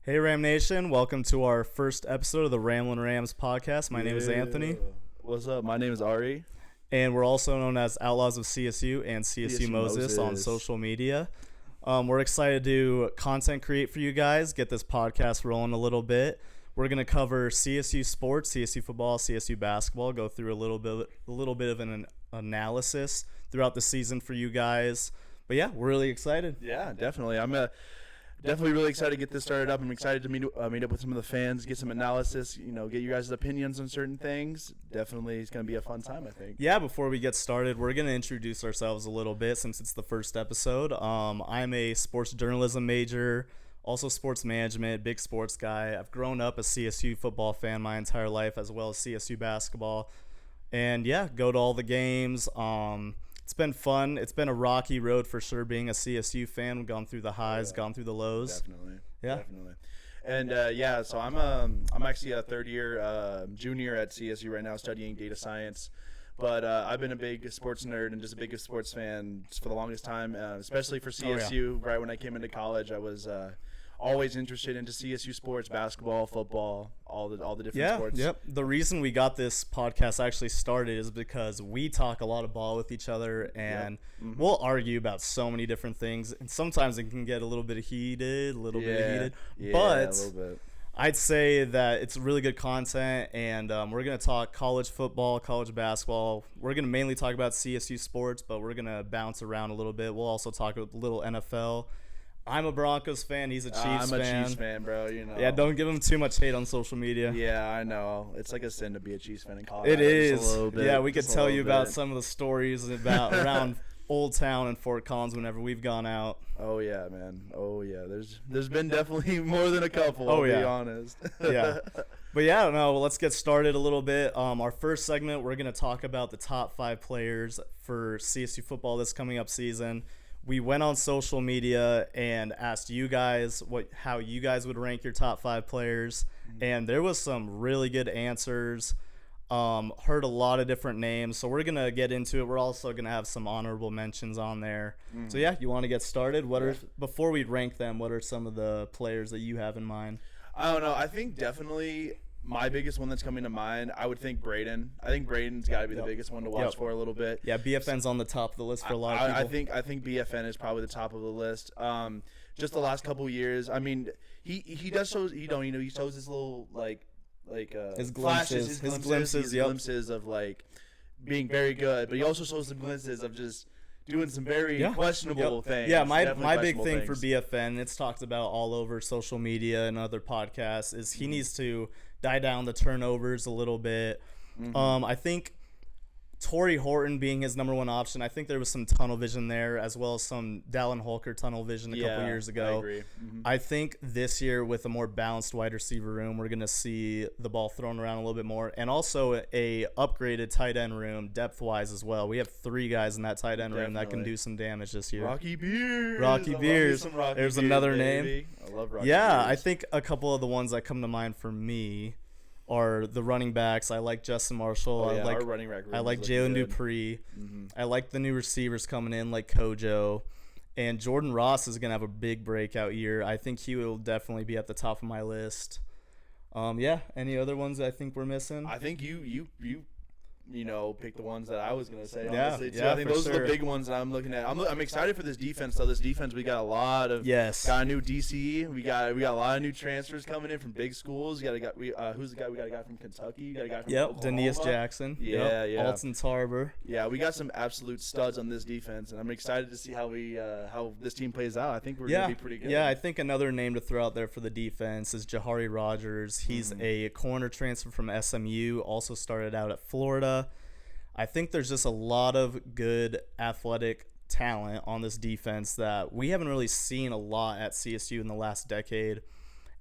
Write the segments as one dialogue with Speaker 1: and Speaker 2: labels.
Speaker 1: Hey Ram Nation, welcome to our first episode of the Ramblin Rams podcast. My name is Anthony.
Speaker 2: What's up? My name is Ari.
Speaker 1: And we're also known as Outlaws of CSU and CSU Moses on social media. We're excited to content create for you guys, get this podcast rolling a little bit. We're going to cover CSU sports, CSU football, CSU basketball, go through a little bit of an analysis throughout the season for you guys. But yeah, we're really excited.
Speaker 2: Yeah, definitely. I'm definitely really excited to get this started up. I'm excited to meet up with some of the fans, get some analysis, get you guys' opinions on certain things. Definitely it's going to be a fun time, I think.
Speaker 1: Yeah, before we get started, we're going to introduce ourselves a little bit since it's the first episode. I'm a sports journalism major, also sports management, big sports guy. I've grown up a CSU football fan my entire life, as well as CSU basketball. And yeah, go to all the games. It's been fun. It's been a rocky road for sure being a CSU fan. We've gone through the highs, gone through the lows.
Speaker 2: Definitely.
Speaker 1: Yeah.
Speaker 2: Definitely. And so I'm actually a third year junior at CSU right now studying data science. But I've been a big sports nerd and just a big sports fan for the longest time, especially for CSU. Right when I came into college, I was always interested into CSU sports, basketball, football, all the different sports.
Speaker 1: Yep. The reason we got this podcast actually started is because we talk a lot of ball with each other, and we'll argue about so many different things, and sometimes it can get a little bit heated, but
Speaker 2: a little bit.
Speaker 1: I'd say that it's really good content, and we're going to talk college football, college basketball. We're going to mainly talk about CSU sports, but we're going to bounce around a little bit. We'll also talk a little NFL. I'm a Broncos fan. He's a Chiefs fan.
Speaker 2: I'm a Chiefs fan, bro.
Speaker 1: Yeah, don't give him too much hate on social media.
Speaker 2: Yeah, I know. It's like a sin to be a Chiefs fan in college.
Speaker 1: It is.
Speaker 2: Just a little bit,
Speaker 1: yeah, we could tell you about some of the stories about around Old Town and Fort Collins whenever we've gone out.
Speaker 2: Oh yeah, man. Oh yeah. There's been definitely more than a couple. I'll be honest.
Speaker 1: Yeah. But yeah, no. Let's get started a little bit. Our first segment, we're gonna talk about the top 5 players for CSU football this coming up season. We went on social media and asked you guys how you guys would rank your top 5 players, and there was some really good answers. Heard a lot of different names, so we're gonna get into it. We're also gonna have some honorable mentions on there. So yeah, you want to get started? Before we rank them, what are some of the players that you have in mind?
Speaker 2: I don't know. I think definitely my biggest one that's coming to mind, I would think Braden. I think Braden's got to be the biggest one to watch for a little bit.
Speaker 1: Yeah, BFN's on the top of the list for a lot of people.
Speaker 2: I think BFN is probably the top of the list. Just the last couple of years, I mean, he does show he shows his little
Speaker 1: his
Speaker 2: flashes,
Speaker 1: his glimpses
Speaker 2: of like being very good, but he also shows some glimpses of just doing some very questionable things.
Speaker 1: Yeah, my big thing for BFN, it's talked about all over social media and other podcasts, is he needs to die down the turnovers a little bit. I think Torrey Horton being his number one option, I think there was some tunnel vision there, as well as some Dallin Holker tunnel vision a couple years ago.
Speaker 2: I agree.
Speaker 1: I think this year, with a more balanced wide receiver room, we're going to see the ball thrown around a little bit more, and also a upgraded tight end room depth-wise as well. We have 3 guys in that tight end room that can do some damage this year.
Speaker 2: Rocky Beers.
Speaker 1: There's another name.
Speaker 2: I love Rocky
Speaker 1: Beers.
Speaker 2: I
Speaker 1: think a couple of the ones that come to mind for me are the running backs. I like Justin Marshall.
Speaker 2: Our running back
Speaker 1: I like Jalen Dupree. I like the new receivers coming in like Kojo. And Jordan Ross is going to have a big breakout year. I think he will definitely be at the top of my list. Any other ones that I think we're missing?
Speaker 2: I think you pick the ones that I was going to say, honestly, too.
Speaker 1: Yeah,
Speaker 2: I think those are the big ones that I'm looking at. I'm excited for this defense, though. This defense, we got a lot of got a new DC. We got a lot of new transfers coming in from big schools. Who's the guy? We got a guy from Kentucky. We got a guy from Oklahoma.
Speaker 1: Denius Jackson.
Speaker 2: Yeah.
Speaker 1: Alton Tarver.
Speaker 2: Yeah, we got some absolute studs on this defense, and I'm excited to see how this team plays out. I think we're going to be pretty good.
Speaker 1: Yeah, I think another name to throw out there for the defense is Jahari Rogers. He's a corner transfer from SMU, also started out at Florida. I think there's just a lot of good athletic talent on this defense that we haven't really seen a lot at CSU in the last decade,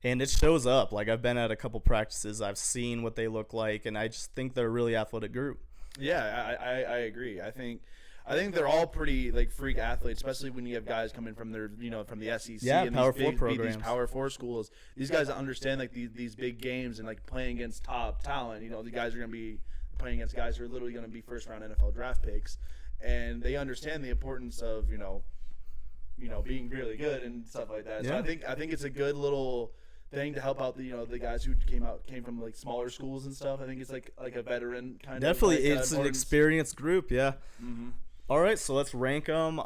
Speaker 1: and it shows up. Like, I've been at a couple practices, I've seen what they look like, and I just think they're a really athletic group.
Speaker 2: Yeah, I agree. I think they're all pretty freak athletes, especially when you have guys coming from from the SEC and
Speaker 1: Power 4 programs.
Speaker 2: These Power 4 schools. These guys understand these big games and playing against top talent. The guys are going to be playing against guys who are literally going to be first-round NFL draft picks, and they understand the importance of being really good and stuff like that. So I think it's a good little thing to help out the guys who came from like smaller schools and stuff. I think it's like a veteran kind
Speaker 1: Definitely,
Speaker 2: of
Speaker 1: it's an experienced group. Yeah.
Speaker 2: Mm-hmm.
Speaker 1: All right, so let's rank them.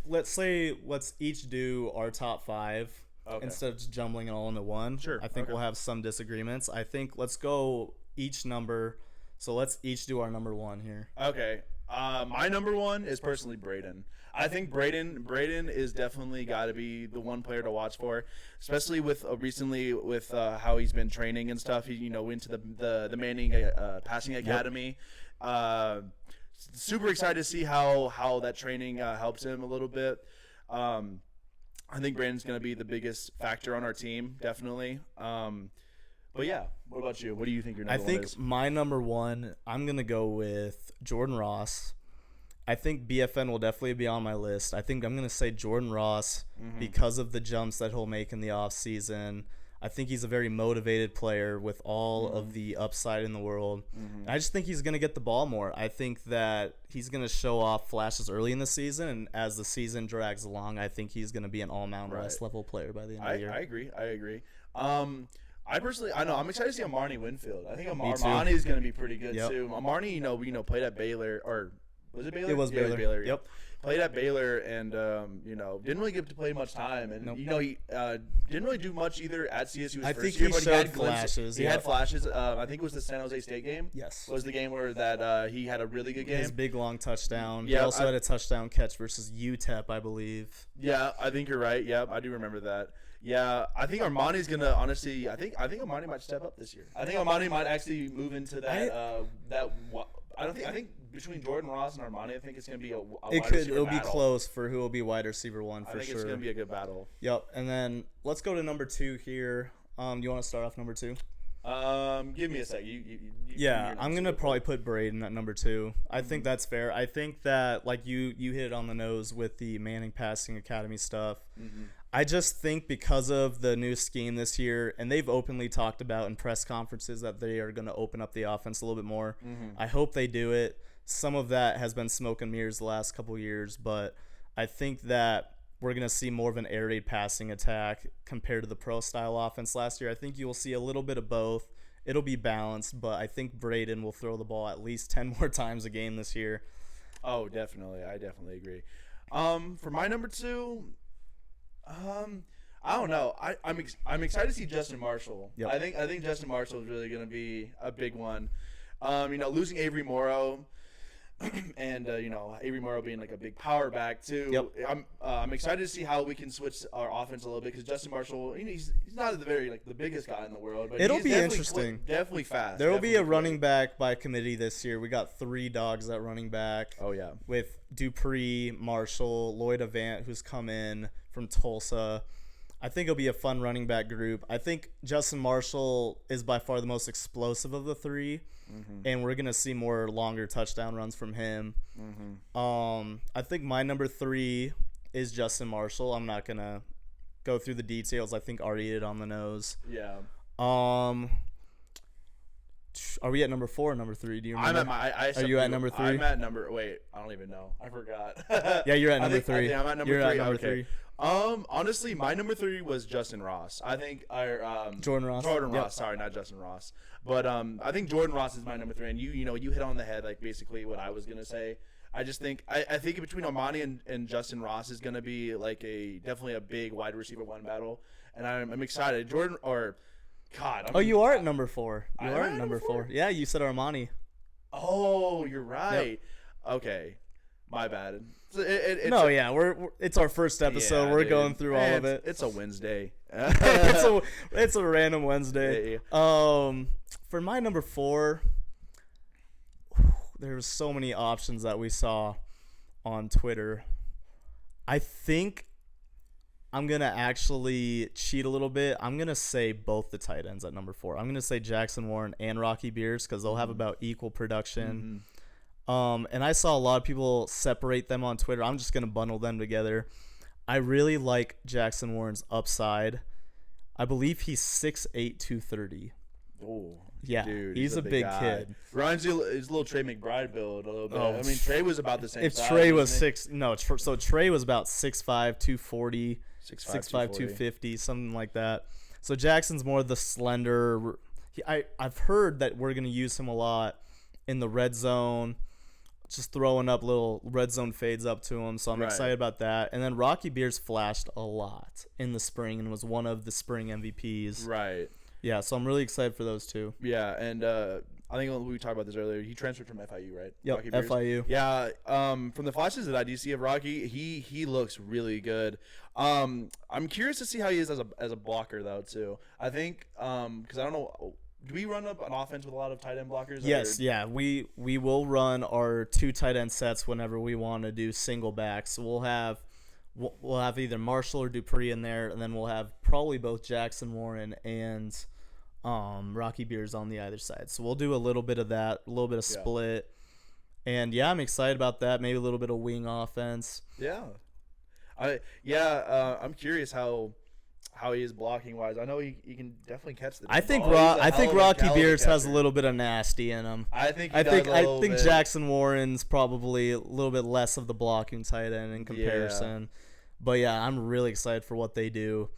Speaker 1: Let's each do our top 5 instead of just jumbling it all into one.
Speaker 2: Sure.
Speaker 1: I think we'll have some disagreements. I think let's go each number. So let's each do our number 1 here.
Speaker 2: Okay. My number 1 is personally Braden. I think Braden is definitely got to be the one player to watch for, especially with recently with how he's been training and stuff. He went to the Manning Passing Academy. Super excited to see how that training helps him a little bit. I think Braden's going to be the biggest factor on our team, definitely. But yeah, what about you? What do you think your number 1 is?
Speaker 1: I think my number 1, I'm going to go with Jordan Ross. I think BFN will definitely be on my list. I think I'm going to say Jordan Ross because of the jumps that he'll make in the offseason. I think he's a very motivated player with all of the upside in the world. I just think he's going to get the ball more. I think that he's going to show off flashes early in the season, and as the season drags along, I think he's going to be an all-Mount West level player by the end of the year.
Speaker 2: I agree. I'm excited to see Amar'e Winfield. I think Amar'e is going to be pretty good too. Amar'e, played at Baylor, or was it Baylor?
Speaker 1: It was Baylor. Yep.
Speaker 2: Played at Baylor and didn't really get to play much time, and he didn't really do much either at CSU.
Speaker 1: I think he showed flashes.
Speaker 2: He had flashes. I think it was the San Jose State game.
Speaker 1: Yes,
Speaker 2: was the game where that he had a really good game.
Speaker 1: His big long touchdown. He also had a touchdown catch versus UTEP, I believe.
Speaker 2: Yeah, I think you're right. Yeah, I do remember that. Yeah, I think Armani's gonna honestly. I think Armani might step up this year. I think Armani might actually move into that. I think between Jordan Ross and Armani, I think it's gonna be a wide receiver
Speaker 1: it'll
Speaker 2: battle.
Speaker 1: be close for who will be wide receiver 1 for sure.
Speaker 2: I think it's gonna be a good battle.
Speaker 1: Yep, and then let's go to number 2 here. You want to start off number 2?
Speaker 2: Give me a sec.
Speaker 1: I'm gonna probably put Braden at number 2. I think that's fair. I think that like you hit it on the nose with the Manning Passing Academy stuff. I just think because of the new scheme this year, and they've openly talked about in press conferences that they are going to open up the offense a little bit more. I hope they do it. Some of that has been smoke and mirrors the last couple of years, but I think that we're going to see more of an air raid passing attack compared to the pro-style offense last year. I think you will see a little bit of both. It'll be balanced, but I think Braden will throw the ball at least 10 more times a game this year.
Speaker 2: Oh, definitely. I definitely agree. For my number 2... I don't know. I'm excited to see Justin Marshall.
Speaker 1: Yep.
Speaker 2: I think Justin Marshall is really going to be a big one. Losing Avery Morrow, and Avery Morrow being like a big power back too.
Speaker 1: Yep.
Speaker 2: I'm excited to see how we can switch our offense a little bit because Justin Marshall, he's not the biggest guy in the world, but
Speaker 1: it'll be interesting.
Speaker 2: Definitely fast.
Speaker 1: There will be a running back by committee this year. We got 3 dogs at running back.
Speaker 2: Oh yeah.
Speaker 1: With Dupree, Marshall, Lloyd Avant, who's come in from Tulsa. I think it'll be a fun running back group. I think Justin Marshall is by far the most explosive of the 3, and we're going to see more longer touchdown runs from him. I think my number 3 is Justin Marshall. I'm not going to go through the details. I think Ari hit it on the nose.
Speaker 2: Yeah.
Speaker 1: Are we at number 4 or number 3? Do you remember?
Speaker 2: Are
Speaker 1: you at number 3?
Speaker 2: I'm at number. Wait, I don't even know. I forgot.
Speaker 1: Yeah, you're at number 3.
Speaker 2: I'm at number
Speaker 1: you're
Speaker 2: 3.
Speaker 1: At number
Speaker 2: okay.
Speaker 1: 3.
Speaker 2: Honestly, my number 3 was Justin Ross. I think
Speaker 1: Jordan Ross.
Speaker 2: Jordan Ross. Sorry, not Justin Ross. But I think Jordan Ross is my number 3, and you hit on the head like basically what I was gonna say. I just think I think between Armani and Justin Ross is gonna be like definitely a big wide receiver 1 battle, and I'm excited.
Speaker 1: You are at number 4. You
Speaker 2: I
Speaker 1: are
Speaker 2: am
Speaker 1: at number 4. Yeah, you said Armani.
Speaker 2: Oh, you're right. Yep. Okay, my bad.
Speaker 1: It's our first episode.
Speaker 2: Yeah,
Speaker 1: we're
Speaker 2: dude.
Speaker 1: going through all of it.
Speaker 2: It's a Wednesday.
Speaker 1: it's a random Wednesday.
Speaker 2: Yeah.
Speaker 1: For my number 4, there's so many options that we saw on Twitter. I think I'm going to actually cheat a little bit. I'm going to say both the tight ends at number 4. I'm going to say Jackson Warren and Rocky Beers because they'll have about equal production. And I saw a lot of people separate them on Twitter. I'm just going to bundle them together. I really like Jackson Warren's upside. I believe he's 6'8", 230.
Speaker 2: Oh,
Speaker 1: yeah,
Speaker 2: dude,
Speaker 1: he's a big
Speaker 2: guy.
Speaker 1: kid.
Speaker 2: Reminds you his little Trey McBride build a little bit. I mean, Trey was about the same
Speaker 1: if
Speaker 2: size.
Speaker 1: Trey was so Trey was about 6'5", 240, 6'5", 250, something like that. So Jackson's more the slender. I've heard that we're gonna use him a lot in the red zone, just throwing up little red zone fades up to him. So I'm excited about that. And then Rocky Beers flashed a lot in the spring and was one of the spring MVPs.
Speaker 2: Right.
Speaker 1: Yeah, so I'm really excited for those two.
Speaker 2: Yeah, and I think we talked about this earlier. He transferred from FIU, right?
Speaker 1: Yep, FIU.
Speaker 2: Yeah, from the flashes that I do see of Rocky, he looks really good. I'm curious to see how he is as a blocker though too. I think because I don't know. Do we run up an offense with a lot of tight end blockers?
Speaker 1: Yes, yeah. We will run our 2 tight end sets whenever we want to do single backs. So we'll have either Marshall or Dupree in there, and then we'll have probably both Jackson Warren and Rocky Beers on the other side. So we'll do a little bit of that, a little bit of split. And yeah, I'm excited about that. Maybe a little bit of wing offense.
Speaker 2: Yeah. I'm curious how he is blocking wise. I know he can definitely catch the
Speaker 1: I think
Speaker 2: ball.
Speaker 1: I think Rocky Beers has a little bit of nasty in him.
Speaker 2: I think
Speaker 1: Jackson Warren's probably a little bit less of the blocking tight end in comparison. Yeah. But yeah, I'm really excited for what they do.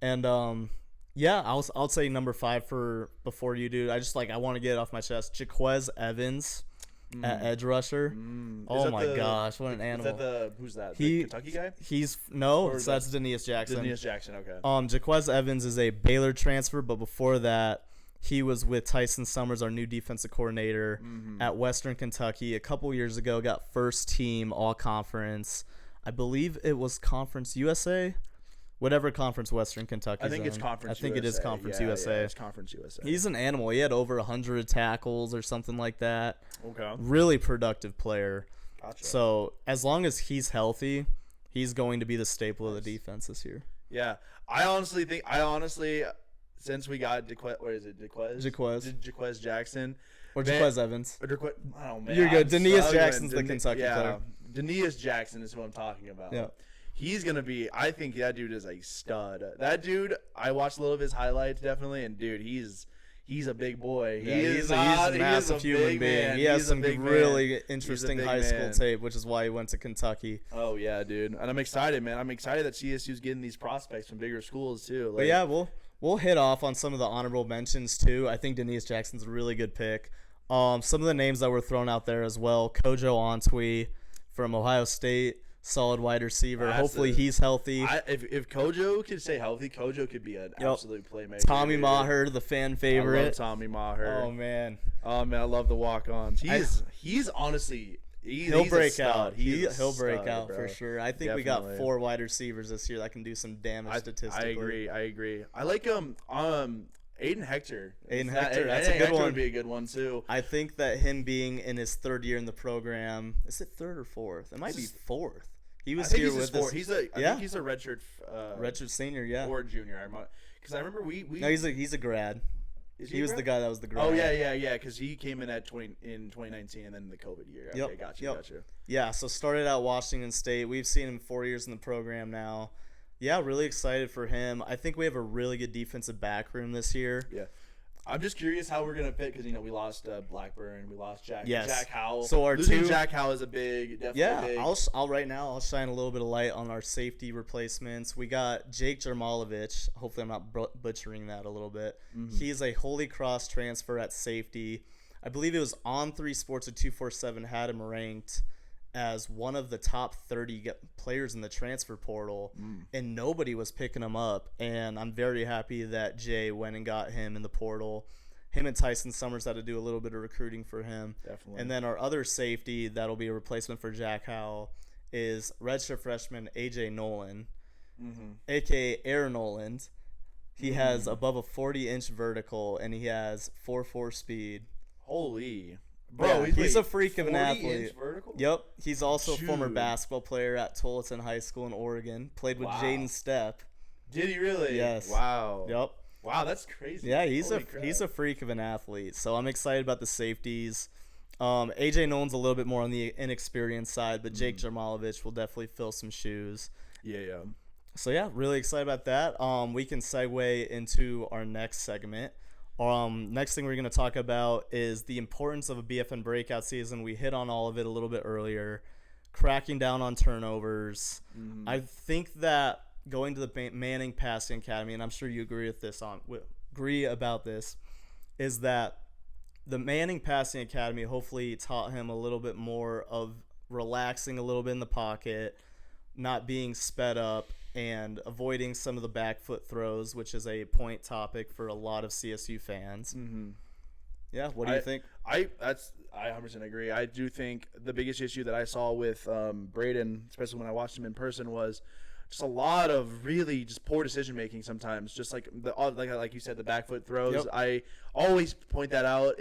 Speaker 1: And I'll say number 5 for before you do. I want to get it off my chest. Jaquez Evans at edge rusher. Oh my gosh, what an animal!
Speaker 2: Is that who's that? The Kentucky guy?
Speaker 1: That's Denius Jackson.
Speaker 2: Denius Jackson, okay.
Speaker 1: Jaquez Evans is a Baylor transfer, but before that, he was with Tyson Summers, our new defensive coordinator at Western Kentucky. A couple years ago, got first team all conference. I believe it was Conference USA. Whatever conference Western Kentucky.
Speaker 2: I think it's Conference USA.
Speaker 1: I think it is Conference USA.
Speaker 2: Yeah, it's Conference USA.
Speaker 1: He's an animal. He had over 100 tackles or something like that.
Speaker 2: Okay.
Speaker 1: Really productive player.
Speaker 2: Gotcha.
Speaker 1: So as long as he's healthy, he's going to be the staple of the defense this year.
Speaker 2: Yeah. I honestly think since we got Jaquez Jackson.
Speaker 1: Or Jaquez Evans.
Speaker 2: Oh, man.
Speaker 1: You're good. Denius Jackson's the Kentucky player.
Speaker 2: Denius Jackson is who I'm talking about.
Speaker 1: Yeah.
Speaker 2: He's going to be – I think that dude is a stud. That dude, I watched a little of his highlights definitely, and, dude, he's a big boy.
Speaker 1: He's a massive human being. He has some really interesting high school tape, which is why he went to Kentucky.
Speaker 2: Oh, yeah, dude. And I'm excited, man. I'm excited that CSU's getting these prospects from bigger schools, too.
Speaker 1: But, yeah, we'll hit off on some of the honorable mentions, too. I think Denius Jackson's a really good pick. Some of the names that were thrown out there as well. Kojo Antwi from Ohio State. Solid wide receiver. Hopefully he's healthy.
Speaker 2: If Kojo could stay healthy, Kojo could be an absolute playmaker.
Speaker 1: Tommy Maher, the fan favorite.
Speaker 2: I love Tommy Maher.
Speaker 1: Oh man,
Speaker 2: I love the walk-ons. He's honestly
Speaker 1: he'll break out.
Speaker 2: He'll
Speaker 1: break out for sure. I think we got 4 wide receivers this year that can do some damage statistically.
Speaker 2: I agree. I like Aiden Hector.
Speaker 1: That's a good one.
Speaker 2: Would be a good one too.
Speaker 1: I think that him being in his 3rd year in the program, is it 3rd or 4th? It might be 4th. He was here with us.
Speaker 2: I think he's a redshirt
Speaker 1: senior, yeah,
Speaker 2: or junior. Because I remember we.
Speaker 1: No, he's a grad. He was the guy that was the grad.
Speaker 2: Oh yeah. Because he came in in 2019 and then the COVID year. Okay, gotcha.
Speaker 1: Yeah, so started out Washington State. We've seen him 4 years in the program now. Yeah, really excited for him. I think we have a really good defensive back room this year.
Speaker 2: Yeah. I'm just curious how we're gonna pick because we lost Blackburn, we lost Jack Howell.
Speaker 1: So
Speaker 2: losing Jack Howell is big.
Speaker 1: I'll right now I'll shine a little bit of light on our safety replacements. We got Jake Jermalovich. Hopefully I'm not butchering that a little bit. He's a Holy Cross transfer at safety. I believe it was on 3 Sports at 247 had him ranked as one of the top 30 players in the transfer portal, and nobody was picking him up. And I'm very happy that Jay went and got him in the portal. Him and Tyson Summers had to do a little bit of recruiting for him.
Speaker 2: Definitely.
Speaker 1: And then our other safety that'll be a replacement for Jack Howell is redshirt freshman AJ Nolan, a.k.a. Air Noland. He has above a 40-inch vertical, and he has 4.4 speed.
Speaker 2: Holy.
Speaker 1: Bro, he's a freak of an athlete.
Speaker 2: Vertical?
Speaker 1: Yep. He's also a former basketball player at Tualatin High School in Oregon. Played with Jaden Stepp.
Speaker 2: Did he really?
Speaker 1: Yes.
Speaker 2: Wow.
Speaker 1: Yep.
Speaker 2: Wow, that's crazy.
Speaker 1: Yeah, he's a freak of an athlete. So I'm excited about the safeties. AJ Nolan's a little bit more on the inexperienced side, but Jake Jermalovich will definitely fill some shoes.
Speaker 2: Yeah.
Speaker 1: So yeah, really excited about that. We can segue into our next segment. Next thing we're going to talk about is the importance of a BFN breakout season. We hit on all of it a little bit earlier. Cracking down on turnovers. I think that going to the Manning Passing Academy, and I'm sure you agree about this, is that the Manning Passing Academy hopefully taught him a little bit more of relaxing a little bit in the pocket, not being sped up, and avoiding some of the back foot throws, which is a point topic for a lot of CSU fans.
Speaker 2: Mm-hmm.
Speaker 1: Yeah, what do you think?
Speaker 2: I 100% agree. I do think the biggest issue that I saw with Braden, especially when I watched him in person, was just a lot of really just poor decision making sometimes. Just like like you said, the back foot throws.
Speaker 1: Yep.
Speaker 2: I always point that out.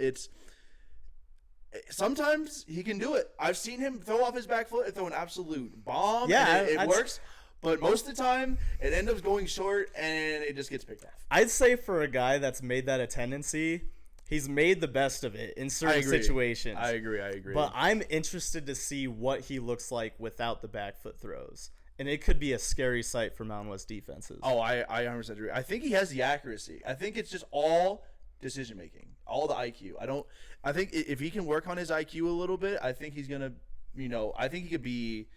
Speaker 2: Sometimes he can do it. I've seen him throw off his back foot and throw an absolute bomb.
Speaker 1: Yeah,
Speaker 2: and it works. But most of the time, it ends up going short and it just gets picked off.
Speaker 1: I'd say for a guy that's made that a tendency, he's made the best of it in certain situations.
Speaker 2: I agree.
Speaker 1: But I'm interested to see what he looks like without the back foot throws. And it could be a scary sight for Mountain West defenses.
Speaker 2: Oh, I 100% agree. I think he has the accuracy. I think it's just all decision making, all the IQ. I think if he can work on his IQ a little bit, I think he's going to, I think he could be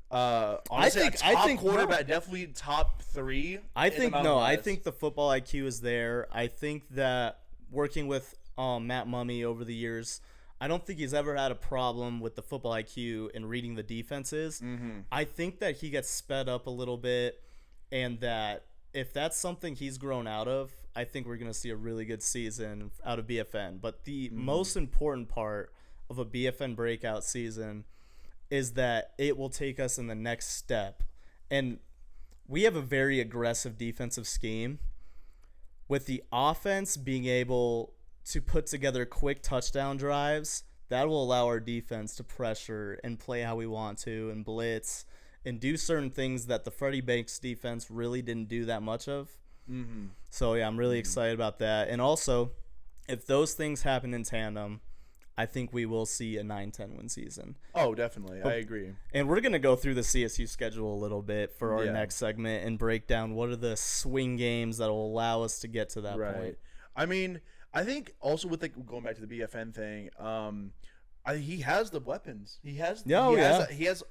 Speaker 2: honestly, I think quarterback, definitely top 3.
Speaker 1: I think the football IQ is there. I think that working with Matt Mumme over the years, I don't think he's ever had a problem with the football IQ and reading the defenses.
Speaker 2: Mm-hmm.
Speaker 1: I think that he gets sped up a little bit, and that if that's something he's grown out of, I think we're going to see a really good season out of BFN. But the most important part of a BFN breakout season is that it will take us in the next step. And we have a very aggressive defensive scheme. With the offense being able to put together quick touchdown drives, that will allow our defense to pressure and play how we want to and blitz and do certain things that the Freddie Banks defense really didn't do that much of.
Speaker 2: Mm-hmm.
Speaker 1: So, yeah, I'm really excited about that. And also, if those things happen in tandem, I think we will see a 9-10 win season.
Speaker 2: Oh, definitely. I agree.
Speaker 1: And we're going to go through the CSU schedule a little bit for our next segment and break down what are the swing games that will allow us to get to that point.
Speaker 2: I mean, I think also with going back to the BFN thing, he has the weapons. He has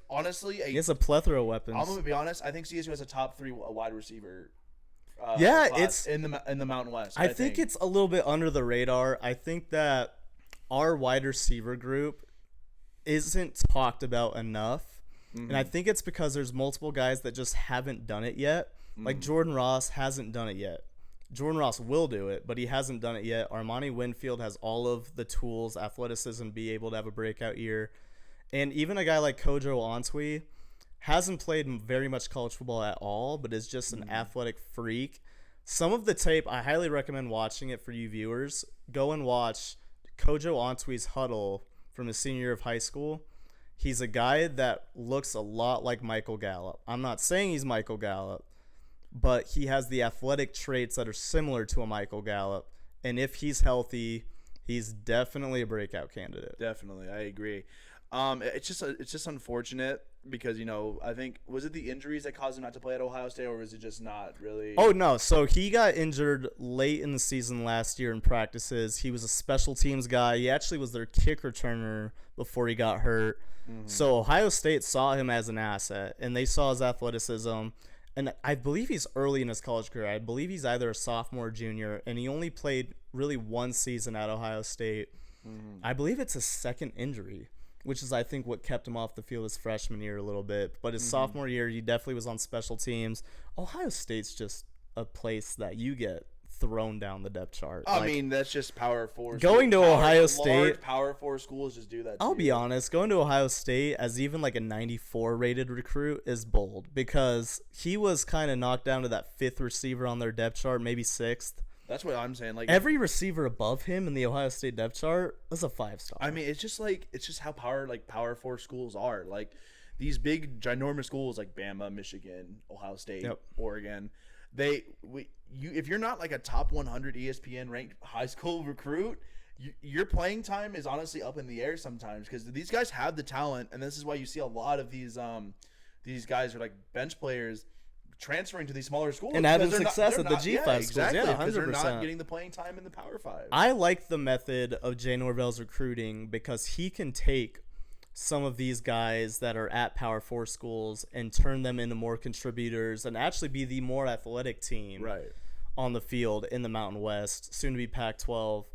Speaker 2: honestly
Speaker 1: he has a plethora of weapons.
Speaker 2: I'm going to be honest. I think CSU has a top 3 wide receiver.
Speaker 1: It's
Speaker 2: in the Mountain West.
Speaker 1: I think it's a little bit under the radar. I think that our wide receiver group isn't talked about enough. Mm-hmm. And I think it's because there's multiple guys that just haven't done it yet. Mm-hmm. Like Jordan Ross hasn't done it yet. Jordan Ross will do it, but he hasn't done it yet. Armani Winfield has all of the tools, athleticism, be able to have a breakout year. And even a guy like Kojo Antwi hasn't played very much college football at all, but is just an athletic freak. Some of the tape, I highly recommend watching it for you viewers. Go and watch Kojo Antwi's huddle from his senior year of high school. He's a guy that looks a lot like Michael Gallup. I'm not saying he's Michael Gallup, but he has the athletic traits that are similar to a Michael Gallup. And if he's healthy, he's definitely a breakout candidate.
Speaker 2: Definitely, I agree. It's just unfortunate because, I think, was it the injuries that caused him not to play at Ohio State, or was it just not really?
Speaker 1: Oh, no. So he got injured late in the season last year in practices. He was a special teams guy. He actually was their kick returner before he got hurt. Mm-hmm. So Ohio State saw him as an asset, and they saw his athleticism. And I believe he's early in his college career. I believe he's either a sophomore or junior, and he only played really one season at Ohio State. Mm-hmm. I believe it's a second injury, which is, I think, what kept him off the field his freshman year a little bit. But his sophomore year, he definitely was on special teams. Ohio State's just a place that you get thrown down the depth chart.
Speaker 2: I mean, that's just Power 4.
Speaker 1: Going to Ohio State.
Speaker 2: Large Power 4 schools just do that.
Speaker 1: I'll be honest. Going to Ohio State as even like a 94 rated recruit is bold, because he was kind of knocked down to that 5th receiver on their depth chart, maybe 6th.
Speaker 2: That's what I'm saying. Like,
Speaker 1: every receiver above him in the Ohio State depth chart is a 5-star.
Speaker 2: I mean, it's just how Power 4 schools are. Like, these big ginormous schools like Bama, Michigan, Ohio State, Oregon, if you're not like a top 100 ESPN ranked high school recruit, your playing time is honestly up in the air sometimes, because these guys have the talent, and this is why you see a lot of these guys are like bench players transferring to these smaller schools
Speaker 1: and having success at the G5 schools.
Speaker 2: Exactly,
Speaker 1: yeah, 100%.
Speaker 2: Because they're not getting the playing time in the Power 5.
Speaker 1: I like the method of Jay Norvell's recruiting because he can take some of these guys that are at Power 4 schools and turn them into more contributors and actually be the more athletic team
Speaker 2: Right.
Speaker 1: on the field in the Mountain West, soon to be Pac-12,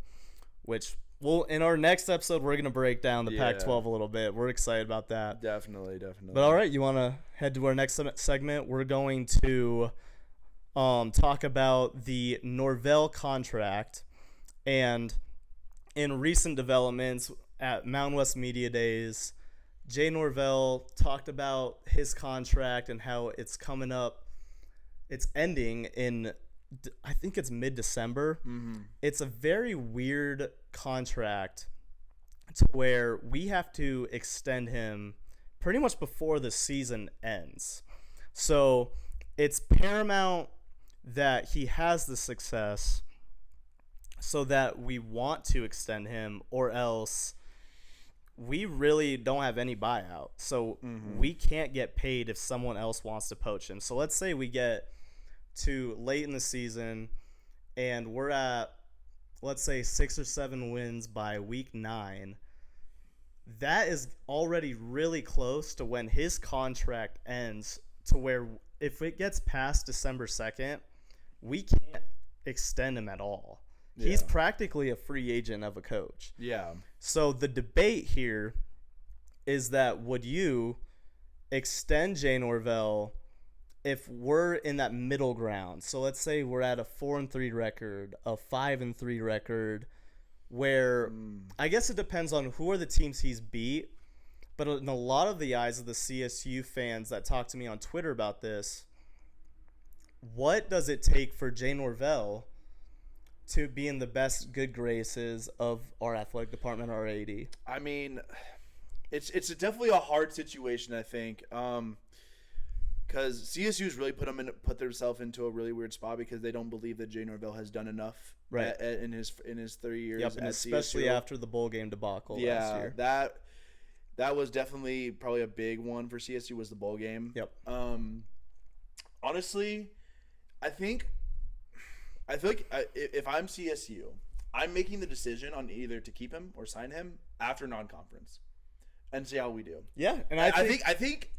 Speaker 1: which in our next episode, we're going to break down the
Speaker 2: Yeah.
Speaker 1: Pac-12 a little bit. We're excited about that.
Speaker 2: Definitely.
Speaker 1: But all right, you want to head to our next segment? We're going to talk about the Norvell contract. And in recent developments at Mountain West Media Days, Jay Norvell talked about his contract and how it's coming up. It's ending in, I think it's mid-December.
Speaker 2: Mm-hmm.
Speaker 1: It's a very weird contract to where we have to extend him pretty much before the season ends. So it's paramount that he has the success so that we want to extend him, or else we really don't have any buyout. So we can't get paid if someone else wants to poach him. So let's say we get to late in the season and we're at, let's say, 6 or 7 wins by week 9. That is already really close to when his contract ends, to where if it gets past December 2nd, we can't extend him at all.
Speaker 2: Yeah.
Speaker 1: He's practically a free agent of a coach.
Speaker 2: Yeah.
Speaker 1: So the debate here is that would you extend Jay Norvell if we're in that middle ground? So let's say we're at a 4-3 record, a 5-3 record, where I guess it depends on who are the teams he's beat. But in a lot of the eyes of the CSU fans that talk to me on Twitter about this, what does it take for Jay Norvell to be in the best good graces of our athletic department, our AD?
Speaker 2: I mean, it's definitely a hard situation, I think, because CSU's really put themselves into a really weird spot because they don't believe that Jay Norvell has done enough in his 3 years.
Speaker 1: Yep, and especially
Speaker 2: CSU.
Speaker 1: After the bowl game debacle last year.
Speaker 2: That was definitely probably a big one for CSU, was the bowl game.
Speaker 1: Yep.
Speaker 2: Honestly, I feel like if I'm CSU, I'm making the decision on either to keep him or sign him after non-conference, and see how we do.
Speaker 1: Yeah, and
Speaker 2: I think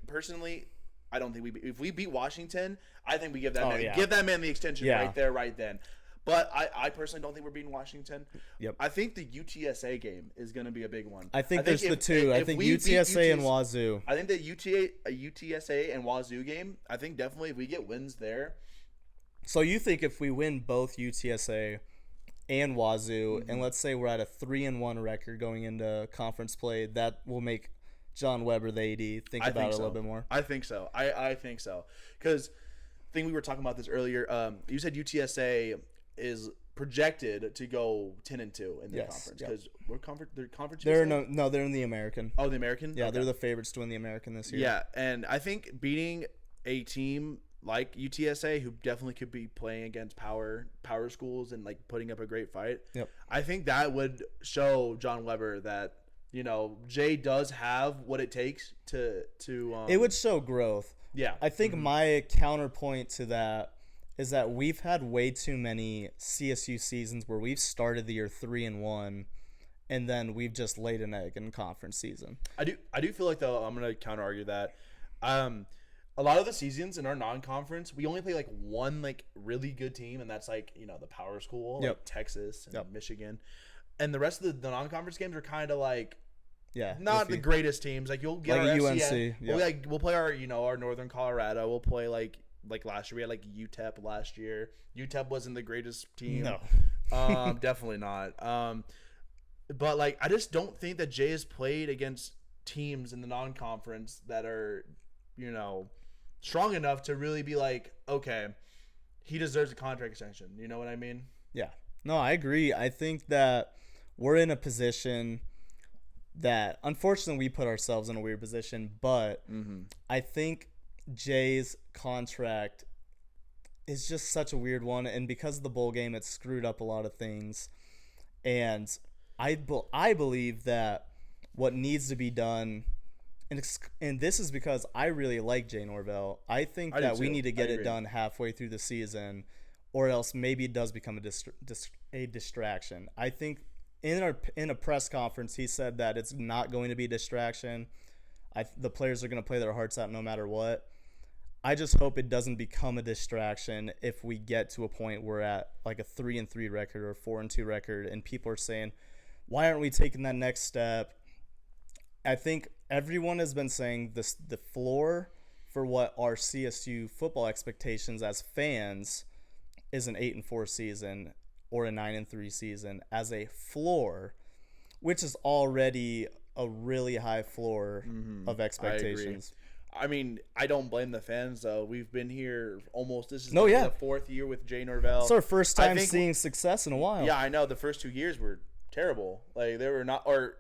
Speaker 2: personally, I don't think if we beat Washington, I think we give that man the extension right there, right then. But I personally don't think we're beating Washington.
Speaker 1: Yep.
Speaker 2: I think the UTSA game is going to be a big one.
Speaker 1: I think there's the two. I think UTSA and Wazoo.
Speaker 2: I think the UTSA and Wazoo game, I think definitely if we get wins there.
Speaker 1: So you think if we win both UTSA and Wazoo, and let's say we're at a 3-1 record going into conference play, that will make John Weber, the AD, think about it a little bit more?
Speaker 2: I think so. I think so. Because I think we were talking about this earlier. You said UTSA is projected to go 10-2 in the conference, because we're conference.
Speaker 1: They're they're in the American.
Speaker 2: Oh, the American.
Speaker 1: Yeah,
Speaker 2: okay.
Speaker 1: They're the favorites to win the American this year.
Speaker 2: Yeah, and I think beating a team like UTSA, who definitely could be playing against power schools and like putting up a great fight.
Speaker 1: Yep.
Speaker 2: I think that would show John Weber that Jay does have what it takes to.
Speaker 1: It would show growth.
Speaker 2: Yeah,
Speaker 1: I think my counterpoint to that is that we've had way too many CSU seasons where we've started the year 3-1, and then we've just laid an egg in conference season.
Speaker 2: I do feel like, though, I'm gonna counter argue that. A lot of the seasons in our non-conference, we only play like one like really good team, and that's like the power school, like Texas and Michigan, and the rest of the non-conference games are kind of like not the greatest teams. Like you'll get
Speaker 1: like
Speaker 2: our
Speaker 1: UNC.
Speaker 2: FCS, we'll play our Northern Colorado. We'll play like last year we had like UTEP last year. UTEP wasn't the greatest team.
Speaker 1: No,
Speaker 2: definitely not. But like I just don't think that Jay has played against teams in the non-conference that are strong enough to really be like, okay, he deserves a contract extension. You know what I mean?
Speaker 1: Yeah. No, I agree. I think that we're in a position that, unfortunately, we put ourselves in a weird position, but I think Jay's contract is just such a weird one, and because of the bowl game, it's screwed up a lot of things. And I believe that what needs to be done, and this is because I really like Jay Norvell, I think that we need to get it done halfway through the season, or else maybe it does become a distraction. I think in a press conference, he said that it's not going to be a distraction. The players are going to play their hearts out no matter what. I just hope it doesn't become a distraction if we get to a point where we're at like a 3-3 record or 4-2 record, and people are saying, "Why aren't we taking that next step?" I think everyone has been saying this: the floor for what our CSU football expectations as fans is an 8-4 season or a 9-3 season as a floor, which is already a really high floor of expectations.
Speaker 2: I mean, I don't blame the fans, though. We've been here almost – this is
Speaker 1: the
Speaker 2: 4th year with Jay Norvell.
Speaker 1: It's our first time seeing success in a while.
Speaker 2: Yeah, I know. The first 2 years were terrible. Like, they were not – or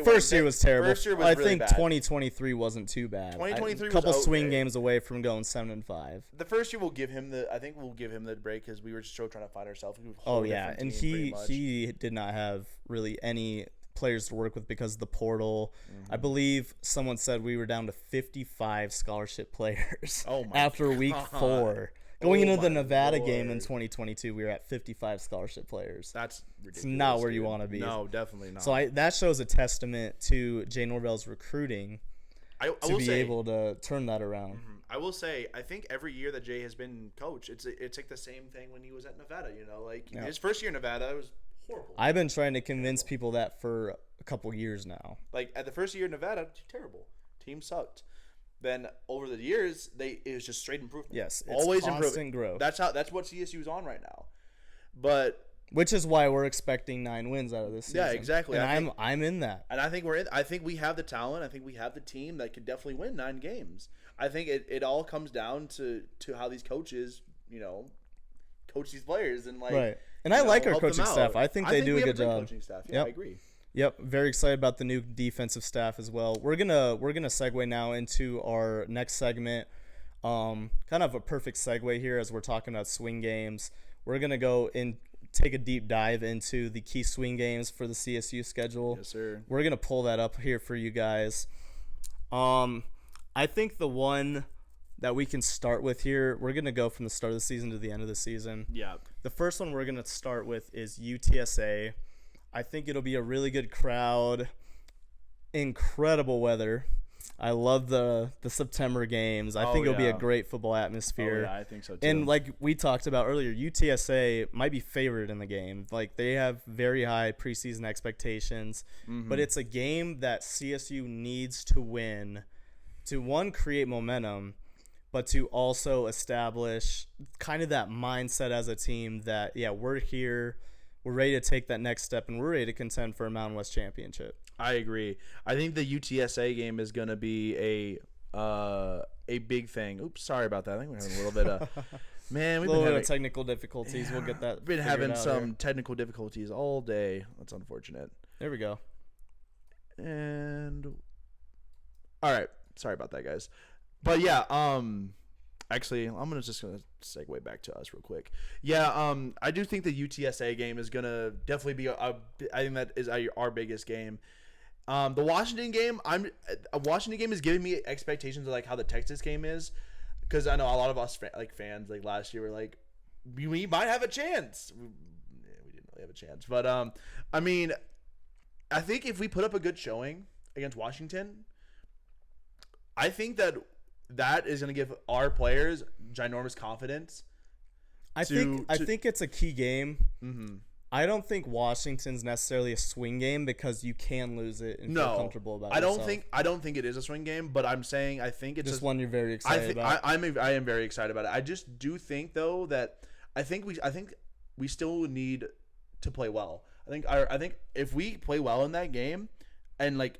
Speaker 1: first year was terrible.
Speaker 2: First year was
Speaker 1: I
Speaker 2: really
Speaker 1: think
Speaker 2: bad.
Speaker 1: 2023 wasn't too bad.
Speaker 2: 2023
Speaker 1: was a couple
Speaker 2: was
Speaker 1: swing
Speaker 2: okay.
Speaker 1: games away from going 7-5.
Speaker 2: The first year we'll give him the – I think we'll give him the break because we were just still trying to find ourselves.
Speaker 1: And he did not have really any – players to work with because of the portal. I believe someone said we were down to 55 scholarship players after week 4. Going into the Nevada game in 2022, we were at 55 scholarship players.
Speaker 2: That's ridiculous.
Speaker 1: It's not where you want to be.
Speaker 2: No, definitely not.
Speaker 1: So that shows a testament to Jay Norvell's recruiting to be able to turn that around.
Speaker 2: I will say, I think every year that Jay has been coach, it's like the same thing when he was at Nevada. His first year in Nevada was horrible.
Speaker 1: I've been trying to convince people that for a couple years now.
Speaker 2: Like at the first year in Nevada, terrible. Team sucked. Then over the years, it was just straight improvement.
Speaker 1: Yes, it's
Speaker 2: always
Speaker 1: constant
Speaker 2: improving.
Speaker 1: Growth.
Speaker 2: That's what CSU is on right now. But
Speaker 1: which is why we're expecting 9 wins out of this season.
Speaker 2: Yeah, exactly.
Speaker 1: And I'm in that.
Speaker 2: And I think I think we have the talent. I think we have the team that can definitely win 9 games. I think it all comes down to how these coaches, coach these players and
Speaker 1: right. And I like our coaching staff. I think they do a good job.
Speaker 2: Coaching staff. Yeah, I agree.
Speaker 1: Yep, very excited about the new defensive staff as well. We're gonna segue now into our next segment. Kind of a perfect segue here as we're talking about swing games. We're gonna go and take a deep dive into the key swing games for the CSU schedule.
Speaker 2: Yes, sir.
Speaker 1: We're gonna pull that up here for you guys. I think the one that we can start with here, we're going to go from the start of the season to the end of the season.
Speaker 2: Yeah.
Speaker 1: The first one we're going to start with is UTSA. I think it'll be a really good crowd, incredible weather. I love the September games. I think it'll be a great football atmosphere.
Speaker 2: Oh, yeah, I think so too.
Speaker 1: And like we talked about earlier, UTSA might be favored in the game. Like they have very high preseason expectations, but it's a game that CSU needs to win to, one, create momentum, but to also establish kind of that mindset as a team that, we're here, we're ready to take that next step, and we're ready to contend for a Mountain West championship.
Speaker 2: I agree. I think the UTSA game is going to be a big thing. Oops, sorry about that. I think we're having a little bit of we've been having
Speaker 1: technical difficulties. We'll get that.
Speaker 2: Been having some technical difficulties all day. That's unfortunate.
Speaker 1: There we go.
Speaker 2: And all right, sorry about that, guys. But yeah, actually, I'm just gonna segue back to us real quick. Yeah, I do think the UTSA game is gonna definitely be I think that is our biggest game. The Washington game, Washington game is giving me expectations of like how the Texas game is, because I know a lot of us fans like last year were like, we might have a chance. We didn't really have a chance, but I mean, I think if we put up a good showing against Washington, I think that is going to give our players ginormous confidence.
Speaker 1: I think it's a key game. Mm-hmm. I don't think Washington's necessarily a swing game because you can lose it and feel comfortable about it.
Speaker 2: I don't think it is a swing game, but I'm saying I think it's
Speaker 1: just one you're very excited about.
Speaker 2: I am very excited about it. I just do think though that I think we still need to play well. I think if we play well in that game and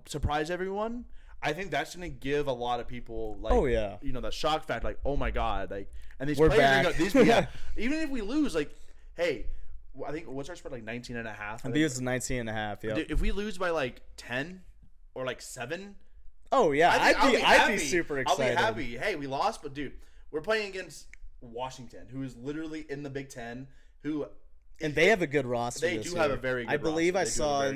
Speaker 2: surprise everyone, I think that's going to give a lot of people the shock factor, like, oh my God, and these
Speaker 1: We're
Speaker 2: players
Speaker 1: back.
Speaker 2: Even if we lose, hey, I think what's our spread, 19.5? I
Speaker 1: think it's 19.5. Yeah.
Speaker 2: If we lose by 10 or 7,
Speaker 1: oh yeah, I'd be super excited.
Speaker 2: I'll be happy. Hey, we lost, but dude, we're playing against Washington, who is literally in the Big Ten,
Speaker 1: and they have a good roster.
Speaker 2: They do have a very good roster.
Speaker 1: I believe I saw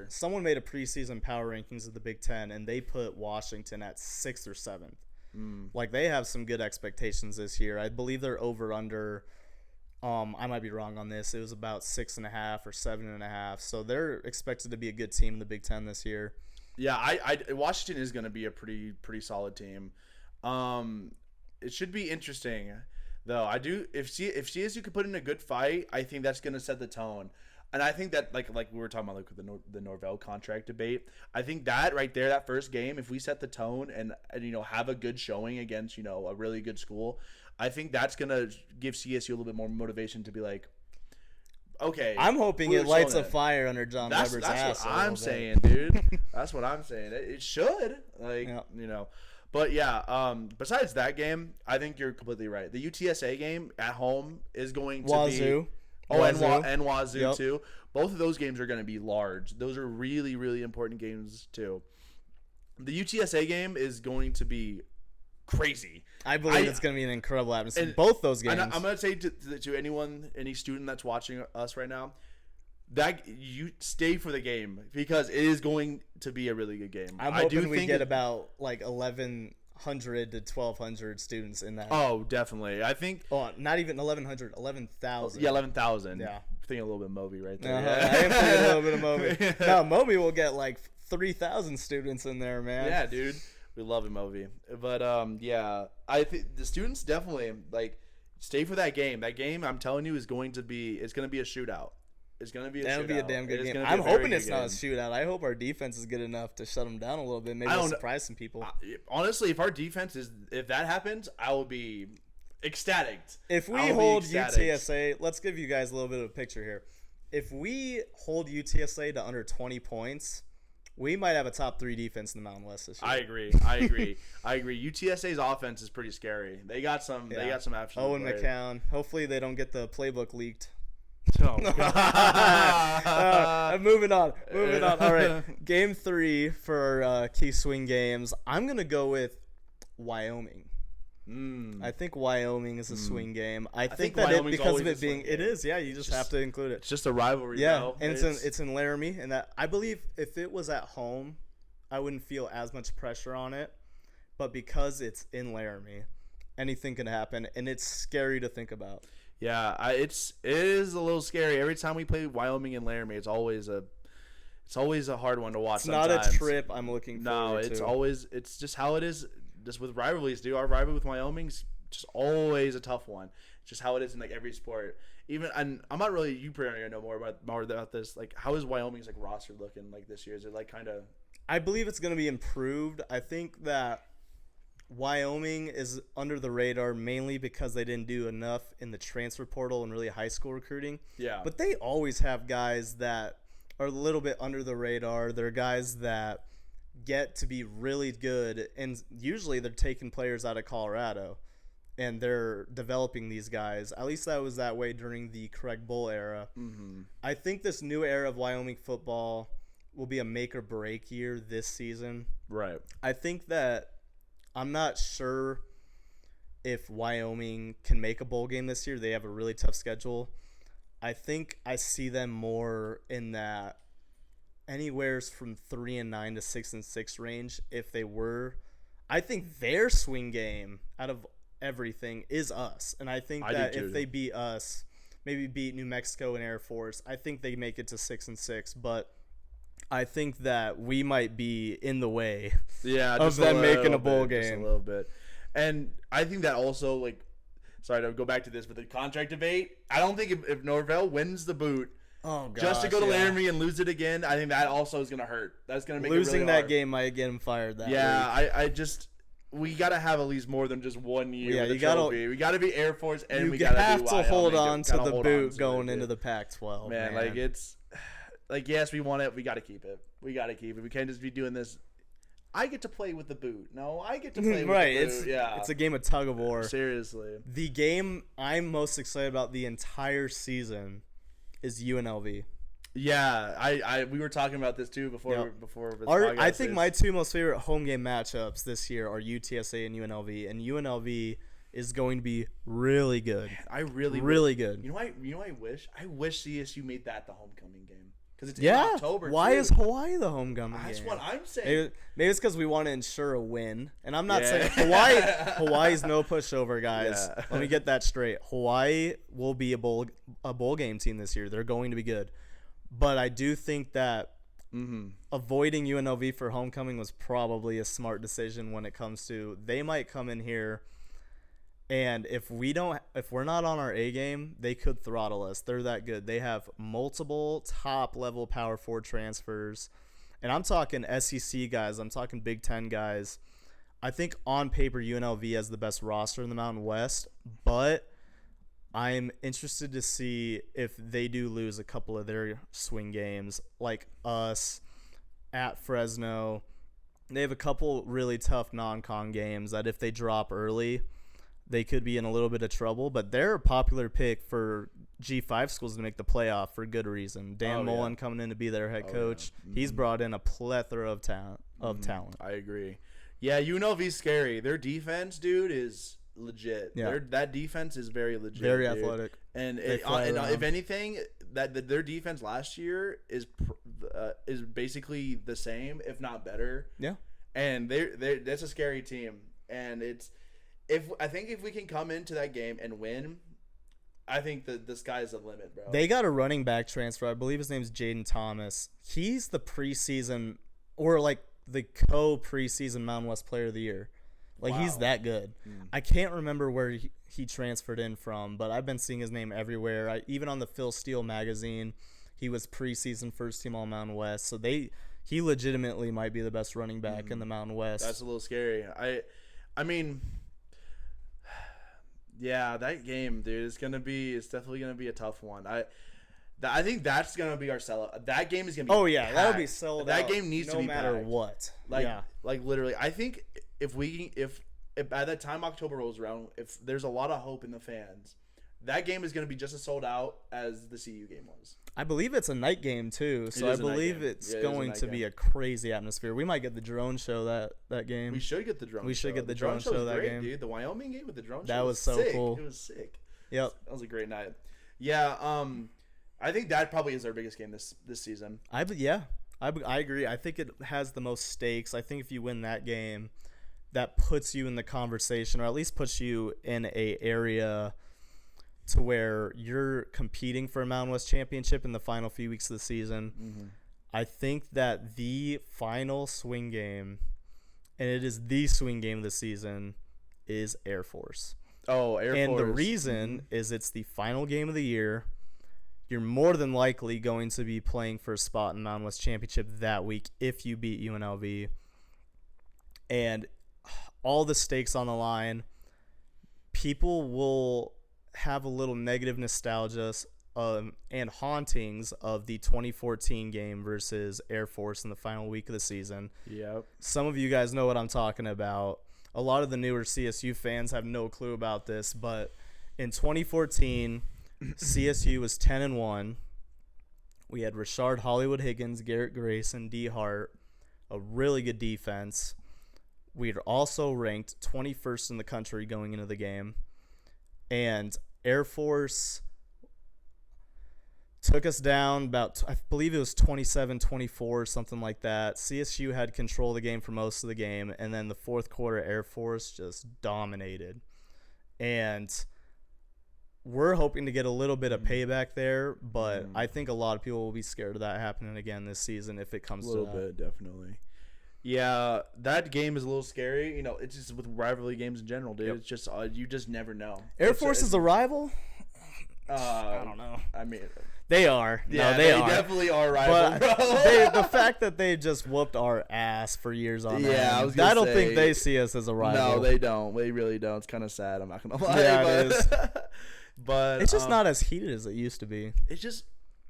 Speaker 1: someone made a preseason power rankings of the Big Ten, and they put Washington at 6th or 7th. They have some good expectations this year. I believe they're over under I might be wrong on this. It was about 6.5 or 7.5. So they're expected to be a good team in the Big Ten this year.
Speaker 2: Yeah, Washington is going to be a pretty solid team. It should be interesting, though. If CSU could put in a good fight, I think that's going to set the tone. And I think that like we were talking about like with the Norvell contract debate, I think that right there, that first game, if we set the tone and have a good showing against a really good school, I think that's gonna give CSU a little bit more motivation to be like, okay.
Speaker 1: I'm hoping it lights a fire under John Weber's ass.
Speaker 2: That's what I'm saying, dude. That's what I'm saying. It should, But yeah, besides that game, I think you're completely right. The UTSA game at home is going to
Speaker 1: Wazoo.
Speaker 2: be. Oh, and Wazoo
Speaker 1: Yep.
Speaker 2: too. Both of those games are going to be large. Those are really, really important games too. The UTSA game is going to be crazy.
Speaker 1: I believe it's going to be an incredible atmosphere. Both those games.
Speaker 2: And I'm going to say to any student that's watching us right now, that you stay for the game because it is going to be a really good game.
Speaker 1: I'm hoping we get about like 1,100 to 1,200 students in that.
Speaker 2: Oh, definitely. I think.
Speaker 1: Oh, not even 1,100, 11,000.
Speaker 2: Yeah, 11,000.
Speaker 1: Yeah.
Speaker 2: Thinking a little bit of Moby right there.
Speaker 1: Yeah. I am thinking a little bit of Moby. No, Moby will get like 3,000 students in there, man.
Speaker 2: Yeah, dude. We love Moby. But yeah, I think the students definitely like stay for that game. That game, I'm telling you, it's going to be a shootout. It's going to be a shootout.
Speaker 1: That'll be a damn good game. I'm hoping it's not a shootout. I hope our defense is good enough to shut them down a little bit. Maybe we'll surprise some people.
Speaker 2: Honestly, if that happens, I will be ecstatic.
Speaker 1: If we hold UTSA, let's give you guys a little bit of a picture here. If we hold UTSA to under 20 points, we might have a top 3 defense in the Mountain West this year.
Speaker 2: I agree. UTSA's offense is pretty scary. They got some. Yeah. They got some action.
Speaker 1: Owen McCown. Hopefully, they don't get the playbook leaked.
Speaker 2: Oh,
Speaker 1: moving on. All right, game 3 for key swing games. I'm gonna go with Wyoming. I think Wyoming is a swing game. I think that because of it being, it is. Yeah, you just have to include it.
Speaker 2: It's just a rivalry.
Speaker 1: Yeah, and it's in Laramie, and that I believe if it was at home, I wouldn't feel as much pressure on it. But because it's in Laramie, anything can happen, and it's scary to think about.
Speaker 2: Yeah, it is a little scary. Every time we play Wyoming and Laramie, it's always a hard one to watch.
Speaker 1: It's not a trip I'm looking forward to.
Speaker 2: No, it's just how it is. Just with rivalries, dude. Our rivalry with Wyoming's just always a tough one. It's just how it is in like every sport. And I'm not really. You probably know more about this. Like, how is Wyoming's like roster looking like this year? Is it like kind of?
Speaker 1: I believe it's going to be improved. I think that Wyoming is under the radar mainly because they didn't do enough in the transfer portal and really high school recruiting.
Speaker 2: Yeah.
Speaker 1: But they always have guys that are a little bit under the radar. They're guys that get to be really good, and usually they're taking players out of Colorado and they're developing these guys. At least that was that way during the Craig Bull era. Mm-hmm. I think this new era of Wyoming football will be a make or break year this season.
Speaker 2: Right.
Speaker 1: I think that I'm not sure if Wyoming can make a bowl game this year. They have a really tough schedule. I think I see them more in that anywhere from 3-9 to 6-6 range. If they were, I think their swing game out of everything is us, and I think that if they beat us, maybe beat New Mexico and Air Force, I think they make it to 6-6. But I think that we might be in the way of them making a bowl game.
Speaker 2: Just a little bit. And I think that also, like, sorry to go back to this, but the contract debate, I don't think if Norvell wins the boot, just to go to Laramie and lose it again, I think that also is going to hurt. That's going to make
Speaker 1: losing
Speaker 2: it really
Speaker 1: that
Speaker 2: hard.
Speaker 1: game might get him fired that
Speaker 2: week. We got to have at least more than just 1 year with the trophy. We got to be Air Force, and we got to be
Speaker 1: have to
Speaker 2: Wyoming.
Speaker 1: hold on to the boot going into the Pac-12.
Speaker 2: Man, like, it's like, yes, we want it. We got to keep it. We can't just be doing this. I get to play with the boot. No, I get to play with the boot.
Speaker 1: It's a game of tug of war.
Speaker 2: Seriously.
Speaker 1: The game I'm most excited about the entire season is UNLV.
Speaker 2: Yeah, we were talking about this too before this podcast.
Speaker 1: I think my two most favorite home game matchups this year are UTSA and UNLV is going to be really good.
Speaker 2: I really
Speaker 1: good.
Speaker 2: You know, I wish CSU made that the homecoming game. because it's in
Speaker 1: Yeah.
Speaker 2: October.
Speaker 1: Why
Speaker 2: too.
Speaker 1: is Hawaii the homecoming
Speaker 2: That's
Speaker 1: game?
Speaker 2: what I'm saying.
Speaker 1: Maybe it's because we want to ensure a win. And I'm not
Speaker 2: Yeah.
Speaker 1: saying Hawaii's no pushover, guys.
Speaker 2: Yeah.
Speaker 1: Let me get that straight. Hawaii will be a bowl game team this year. They're going to be good. But I do think that avoiding UNLV for homecoming was probably a smart decision when it comes to they might come in here. And if we're not on our A game, they could throttle us. They're that good. They have multiple top level power forward transfers. And I'm talking SEC guys. I'm talking Big Ten guys. I think on paper UNLV has the best roster in the Mountain West, but I'm interested to see if they do lose a couple of their swing games, like us at Fresno. They have a couple really tough non-con games that if they drop early, they could be in a little bit of trouble, but they're a popular pick for G5 schools to make the playoff for good reason. Dan Mullen coming in to be their head coach. Yeah. He's brought in a plethora of talent.
Speaker 2: I agree. Yeah, UNLV's scary. Their defense, dude, is legit.
Speaker 1: Yeah.
Speaker 2: That defense is very legit.
Speaker 1: Very
Speaker 2: dude.
Speaker 1: athletic.
Speaker 2: And if anything, that their defense last year is basically the same, if not better.
Speaker 1: Yeah.
Speaker 2: And that's a scary team. And I think if we can come into that game and win, I think the sky's the limit, bro.
Speaker 1: They got a running back transfer. I believe his name's Jaden Thomas. He's the preseason or like the co-preseason Mountain West Player of the Year. Like, he's that good. I can't remember where he transferred in from, but I've been seeing his name everywhere. Even on the Phil Steele magazine, he was preseason first team All Mountain West. So he legitimately might be the best running back in the Mountain West.
Speaker 2: That's a little scary. I mean, yeah, that game, dude, it's definitely gonna be a tough one. I think that's gonna be our sellout. That game is gonna be.
Speaker 1: Oh yeah,
Speaker 2: packed.
Speaker 1: that'll be sold out.
Speaker 2: That game needs to be
Speaker 1: no matter
Speaker 2: packed.
Speaker 1: what.
Speaker 2: Like literally, I think if by the time October rolls around, if there's a lot of hope in the fans, that game is gonna be just as sold out as the CU game was.
Speaker 1: I believe it's a night game too, so I believe it's going to be a crazy atmosphere. We might get the drone show that game.
Speaker 2: We should get the drone.
Speaker 1: We should get the drone show that game,
Speaker 2: dude. The Wyoming game with the drone show.
Speaker 1: That was so
Speaker 2: sick.
Speaker 1: cool.
Speaker 2: It was sick.
Speaker 1: Yep,
Speaker 2: that was a great night. Yeah. I think that probably is our biggest game this season.
Speaker 1: I agree. I think it has the most stakes. I think if you win that game, that puts you in the conversation, or at least puts you in a area to where you're competing for a Mountain West championship in the final few weeks of the season. I think that the final swing game, and it is the swing game of the season, is Air Force.
Speaker 2: Oh, Air Force.
Speaker 1: And the reason is it's the final game of the year. You're more than likely going to be playing for a spot in the Mountain West Championship that week if you beat UNLV. And all the stakes on the line. People will have a little negative nostalgia and hauntings of the 2014 game versus Air Force in the final week of the season.
Speaker 2: Yep.
Speaker 1: Some of you guys know what I'm talking about. A lot of the newer CSU fans have no clue about this, but in 2014, CSU was 10-1. We had Rashard Hollywood Higgins, Garrett Grayson, D. Hart, a really good defense. We were also ranked 21st in the country going into the game. And Air Force took us down about, I believe it was 27-24, something like that. CSU had control of the game for most of the game, and then the fourth quarter, Air Force just dominated. And we're hoping to get a little bit of payback there, but I think a lot of people will be scared of that happening again this season if it comes to that.
Speaker 2: A little bit, definitely. Yeah, that game is a little scary. You know, it's just with rivalry games in general, dude. Yep. It's just you just never know.
Speaker 1: Air Force is a rival? I don't know.
Speaker 2: I mean,
Speaker 1: they are.
Speaker 2: Yeah,
Speaker 1: no, they are.
Speaker 2: Definitely are rival, bro.
Speaker 1: The fact that they just whooped our ass for years on
Speaker 2: end,
Speaker 1: I don't think they see us as a rival.
Speaker 2: No, they don't. They really don't. It's kind of sad. I'm not gonna lie.
Speaker 1: Yeah, it is.
Speaker 2: But
Speaker 1: it's just not as heated as it used to be.
Speaker 2: It's just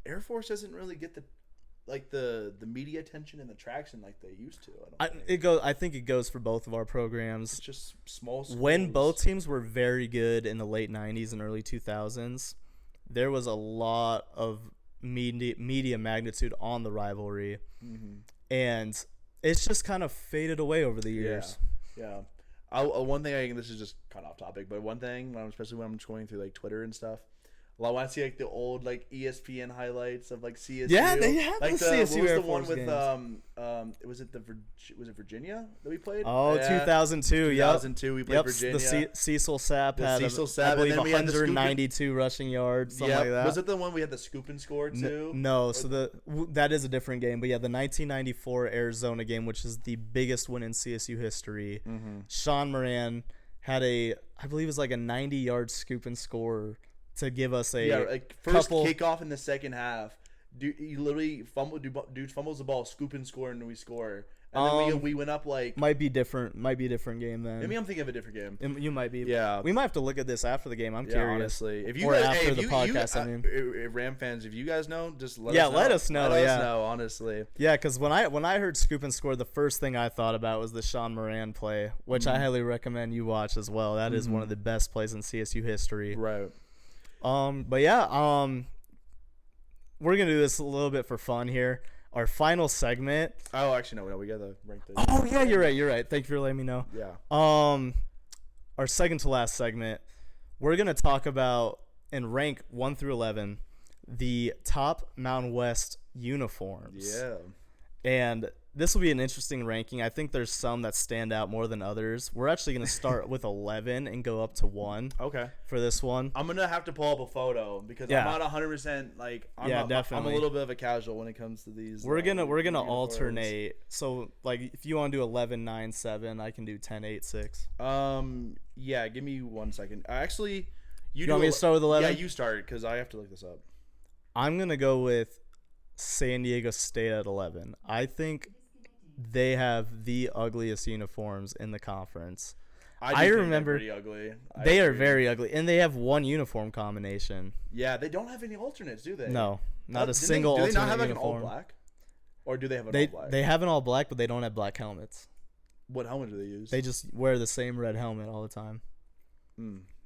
Speaker 2: Air Force doesn't really get the media attention and the traction like they used to.
Speaker 1: I think it goes for both of our programs.
Speaker 2: It's just small schools.
Speaker 1: When both teams were very good in the late 90s and early 2000s, there was a lot of media magnitude on the rivalry. And it's just kind of faded away over the years.
Speaker 2: Yeah. One thing, this is just kind of off topic, but one thing, especially when I'm just going through like Twitter and stuff, Well, I want to see like the old like ESPN highlights of like CSU.
Speaker 1: Yeah, they have
Speaker 2: like
Speaker 1: the CSU
Speaker 2: what was
Speaker 1: Air
Speaker 2: the one
Speaker 1: Force
Speaker 2: with
Speaker 1: games.
Speaker 2: was it Virginia that we played?
Speaker 1: Oh,
Speaker 2: Yeah.
Speaker 1: 2002.
Speaker 2: 2002 we played
Speaker 1: Yep.
Speaker 2: Virginia.
Speaker 1: The Cecil Sapp had,
Speaker 2: Cecil
Speaker 1: I
Speaker 2: Sapp, and
Speaker 1: believe,
Speaker 2: then we had the
Speaker 1: 192 rushing yards, something like that.
Speaker 2: Was it the one we had the scoop and score too?
Speaker 1: No, so that is a different game. But yeah, the 1994 Arizona game, which is the biggest win in CSU history.
Speaker 2: Mm-hmm.
Speaker 1: Sean Moran had I believe it was like a 90-yard scoop and score to give us
Speaker 2: like first kickoff in the second half. Dude, he literally dude fumbles the ball, scoop and score, and we score. And then we went up like
Speaker 1: might be a different game then.
Speaker 2: Maybe I'm thinking of a different game.
Speaker 1: You might be.
Speaker 2: Yeah,
Speaker 1: we might have to look at this after the game. I'm curious.
Speaker 2: Honestly, if you
Speaker 1: or
Speaker 2: guys,
Speaker 1: after the podcast, I mean,
Speaker 2: Ram fans, if you guys know, just let
Speaker 1: us know.
Speaker 2: Let us know, honestly.
Speaker 1: Yeah, because when I heard scoop and score, the first thing I thought about was the Sean Moran play, which I highly recommend you watch as well. That is one of the best plays in CSU history.
Speaker 2: Right.
Speaker 1: But yeah, we're gonna do this a little bit for fun here. Our final segment.
Speaker 2: Oh, actually, no, we gotta rank the.
Speaker 1: Oh yeah, you're right. Thank you for letting me know.
Speaker 2: Yeah.
Speaker 1: Our second to last segment, we're gonna talk about and rank 1 through 11 the top Mountain West uniforms.
Speaker 2: Yeah.
Speaker 1: And this will be an interesting ranking. I think there's some that stand out more than others. We're actually going to start with 11 and go up to 1.
Speaker 2: Okay.
Speaker 1: For this one.
Speaker 2: I'm going to have to pull up a photo because I'm not 100% like
Speaker 1: definitely.
Speaker 2: I'm a little bit of a casual when it comes to these.
Speaker 1: We're going to alternate. So like if you want to do 11 9 7, I can do 10 8 6.
Speaker 2: Yeah, give me 1 second. Actually,
Speaker 1: you want me to start with 11?
Speaker 2: Yeah, you start cuz I have to look this up.
Speaker 1: I'm going to go with San Diego State at 11. I think they have the ugliest uniforms in the conference. I remember
Speaker 2: they're pretty ugly.
Speaker 1: They are very ugly, and they have one uniform combination.
Speaker 2: Yeah, they don't have any alternates, do they?
Speaker 1: No, not a single alternate.
Speaker 2: Do they not have like
Speaker 1: uniform.
Speaker 2: an all black? Or do they have an all black?
Speaker 1: They have an all black, but they don't have black helmets.
Speaker 2: What helmet do they use?
Speaker 1: They just wear the same red helmet all the time.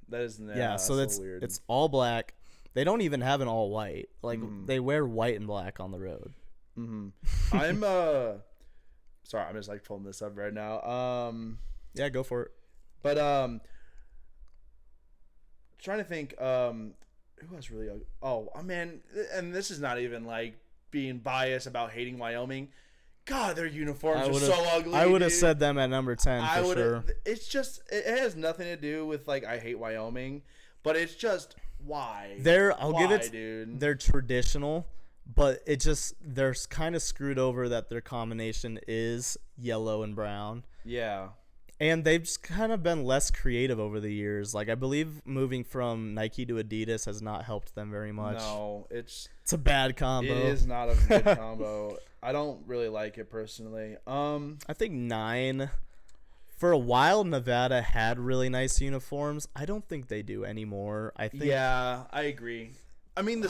Speaker 2: That is
Speaker 1: so that's
Speaker 2: weird.
Speaker 1: It's all black. They don't even have an all white. Like they wear white and black on the road.
Speaker 2: I'm sorry, I'm just like pulling this up right now.
Speaker 1: Yeah, go for it.
Speaker 2: But trying to think who else really ugly? Oh man, and this is not even like being biased about hating Wyoming. God, their uniforms are so ugly.
Speaker 1: I would have said them at number 10 for sure.
Speaker 2: It's just it has nothing to do with like I hate Wyoming, but it's just why.
Speaker 1: I'll give it,
Speaker 2: dude.
Speaker 1: They're traditional, but they're kind of screwed over that their combination is yellow and brown.
Speaker 2: Yeah.
Speaker 1: And they've just kind of been less creative over the years. Like I believe moving from Nike to Adidas has not helped them very much.
Speaker 2: No, it's
Speaker 1: a bad combo.
Speaker 2: It is not a good combo. I don't really like it personally.
Speaker 1: I think 9. For a while, Nevada had really nice uniforms. I don't think they do anymore.
Speaker 2: Yeah, I agree. I mean,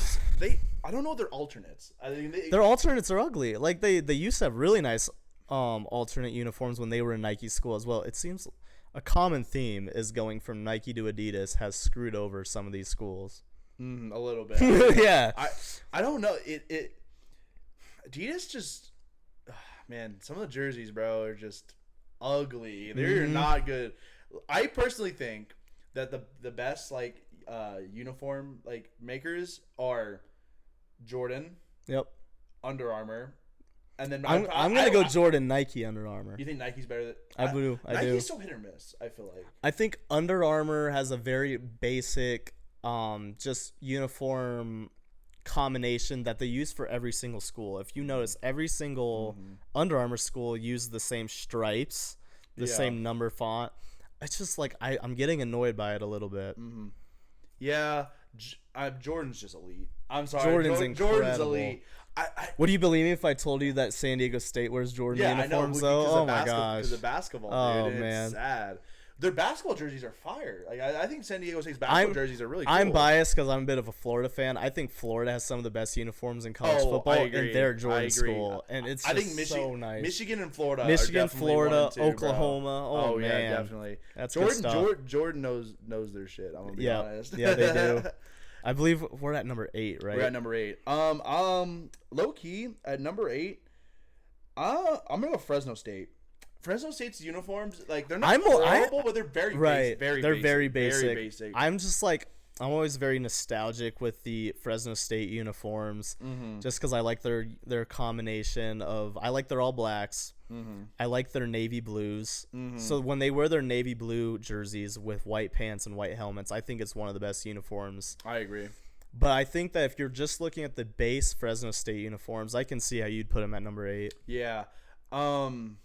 Speaker 2: I don't know their alternates. I think
Speaker 1: their alternates are ugly. Like they used to have really nice alternate uniforms when they were in Nike school as well. It seems a common theme is going from Nike to Adidas has screwed over some of these schools.
Speaker 2: A little bit.
Speaker 1: Yeah.
Speaker 2: I don't know. Adidas just man, some of the jerseys, bro, are just ugly. They're not good. I personally think that the best like uniform like makers are Jordan.
Speaker 1: Yep.
Speaker 2: Under Armour. And then
Speaker 1: I'm gonna go Jordan, Nike, Under Armour.
Speaker 2: You think Nike's better than
Speaker 1: I do.
Speaker 2: Nike's so hit or miss, I feel like.
Speaker 1: I think Under Armour has a very basic just uniform combination that they use for every single school. If you notice, every single Under Armour school uses the same stripes, the same number font. It's just like I'm getting annoyed by it a little bit.
Speaker 2: Yeah, Jordan's just elite. I'm sorry,
Speaker 1: Jordan's incredible.
Speaker 2: Jordan's elite.
Speaker 1: Would you believe me if I told you that San Diego State wears Jordan uniforms though? Oh my gosh,
Speaker 2: because of basketball, dude. It's sad. Their basketball jerseys are fire. Like I think San Diego State's basketball jerseys are really cool.
Speaker 1: I'm biased because I'm a bit of a Florida fan. I think Florida has some of the best uniforms in college football, and they're Jordan school, and it's so nice.
Speaker 2: Michigan and Florida,
Speaker 1: Florida,
Speaker 2: 2,
Speaker 1: Oklahoma.
Speaker 2: Oh
Speaker 1: man,
Speaker 2: yeah, definitely.
Speaker 1: That's
Speaker 2: Jordan.
Speaker 1: good stuff.
Speaker 2: Jordan knows their shit. I'm gonna be honest.
Speaker 1: Yeah, they do. I believe we're at number 8, right?
Speaker 2: We're at number 8. Low key at number 8. I'm gonna go Fresno State. Fresno State's uniforms, like they're not horrible, but they're very basic.
Speaker 1: Very basic. I'm just like, I'm always very nostalgic with the Fresno State uniforms, just because I like their combination of I like their all blacks. I like their navy blues. So when they wear their navy blue jerseys with white pants and white helmets, I think it's one of the best uniforms.
Speaker 2: I agree.
Speaker 1: But I think that if you're just looking at the base Fresno State uniforms, I can see how you'd put them at number 8.
Speaker 2: Yeah. It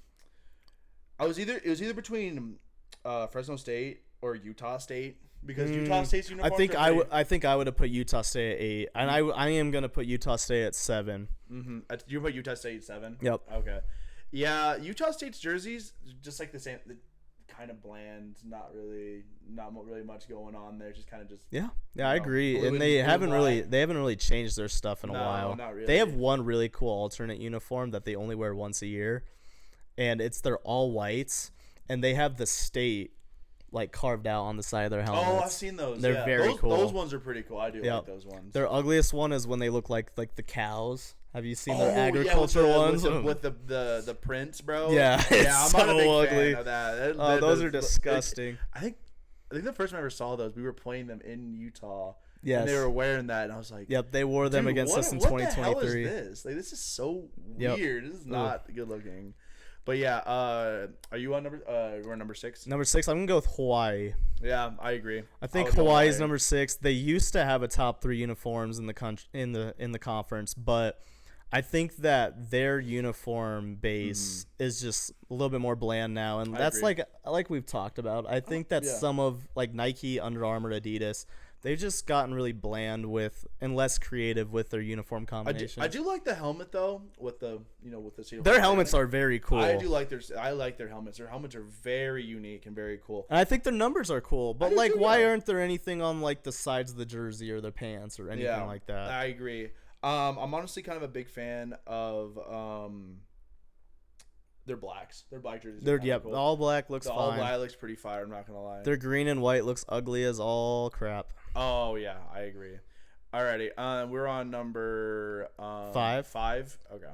Speaker 2: was either between Fresno State or Utah State, because Utah State's uniforms
Speaker 1: I think I would have put Utah State at 8, and I am gonna put Utah State at 7.
Speaker 2: You put Utah State at 7?
Speaker 1: Yep.
Speaker 2: Okay. Yeah, Utah State's jerseys just like the same, kind of bland. Not really much going on there. Just kind of
Speaker 1: yeah. I agree. And they haven't really changed their stuff in a while.
Speaker 2: Not really.
Speaker 1: They have one really cool alternate uniform that they only wear once a year, and it's their all whites, and they have the state like carved out on the side of their helmets.
Speaker 2: Oh, I've seen those.
Speaker 1: They're very cool.
Speaker 2: Those ones are pretty cool. I do like those ones.
Speaker 1: Their ugliest one is when they look like the cows. Have you seen their agriculture ones?
Speaker 2: With the prints, bro?
Speaker 1: Yeah,
Speaker 2: I'm
Speaker 1: so
Speaker 2: not a big
Speaker 1: ugly.
Speaker 2: fan of that.
Speaker 1: Those are disgusting.
Speaker 2: I think the first time I ever saw those, we were playing them in Utah.
Speaker 1: Yes.
Speaker 2: And they were wearing that, and I was like,
Speaker 1: yep, they wore them against us in 2023.
Speaker 2: What the hell is this? Like, this is so weird. This is not good looking. But yeah, are you on number 6?
Speaker 1: Number 6, I'm gonna go with Hawaii.
Speaker 2: Yeah, I agree.
Speaker 1: I think Hawaii's number 6. They used to have a top 3 uniforms in the conference, but I think that their uniform base is just a little bit more bland now, and that's like we've talked about. I think that some of like Nike, Under Armour, Adidas, they've just gotten really bland and less creative with their uniform combinations.
Speaker 2: I do like the helmet though, with the
Speaker 1: their helmets are very cool.
Speaker 2: I like their helmets. Their helmets are very unique and very cool.
Speaker 1: And I think their numbers are cool, but like, why aren't there anything on like the sides of the jersey or their pants or anything like that?
Speaker 2: I agree. I'm honestly kind of a big fan of their blacks. Their black jerseys.
Speaker 1: Cool. The all black looks fine.
Speaker 2: The all black looks pretty fire. I'm not gonna lie.
Speaker 1: Their green and white looks ugly as all crap.
Speaker 2: Oh yeah, I agree. Alrighty, we're on number
Speaker 1: 5.
Speaker 2: 5. Okay.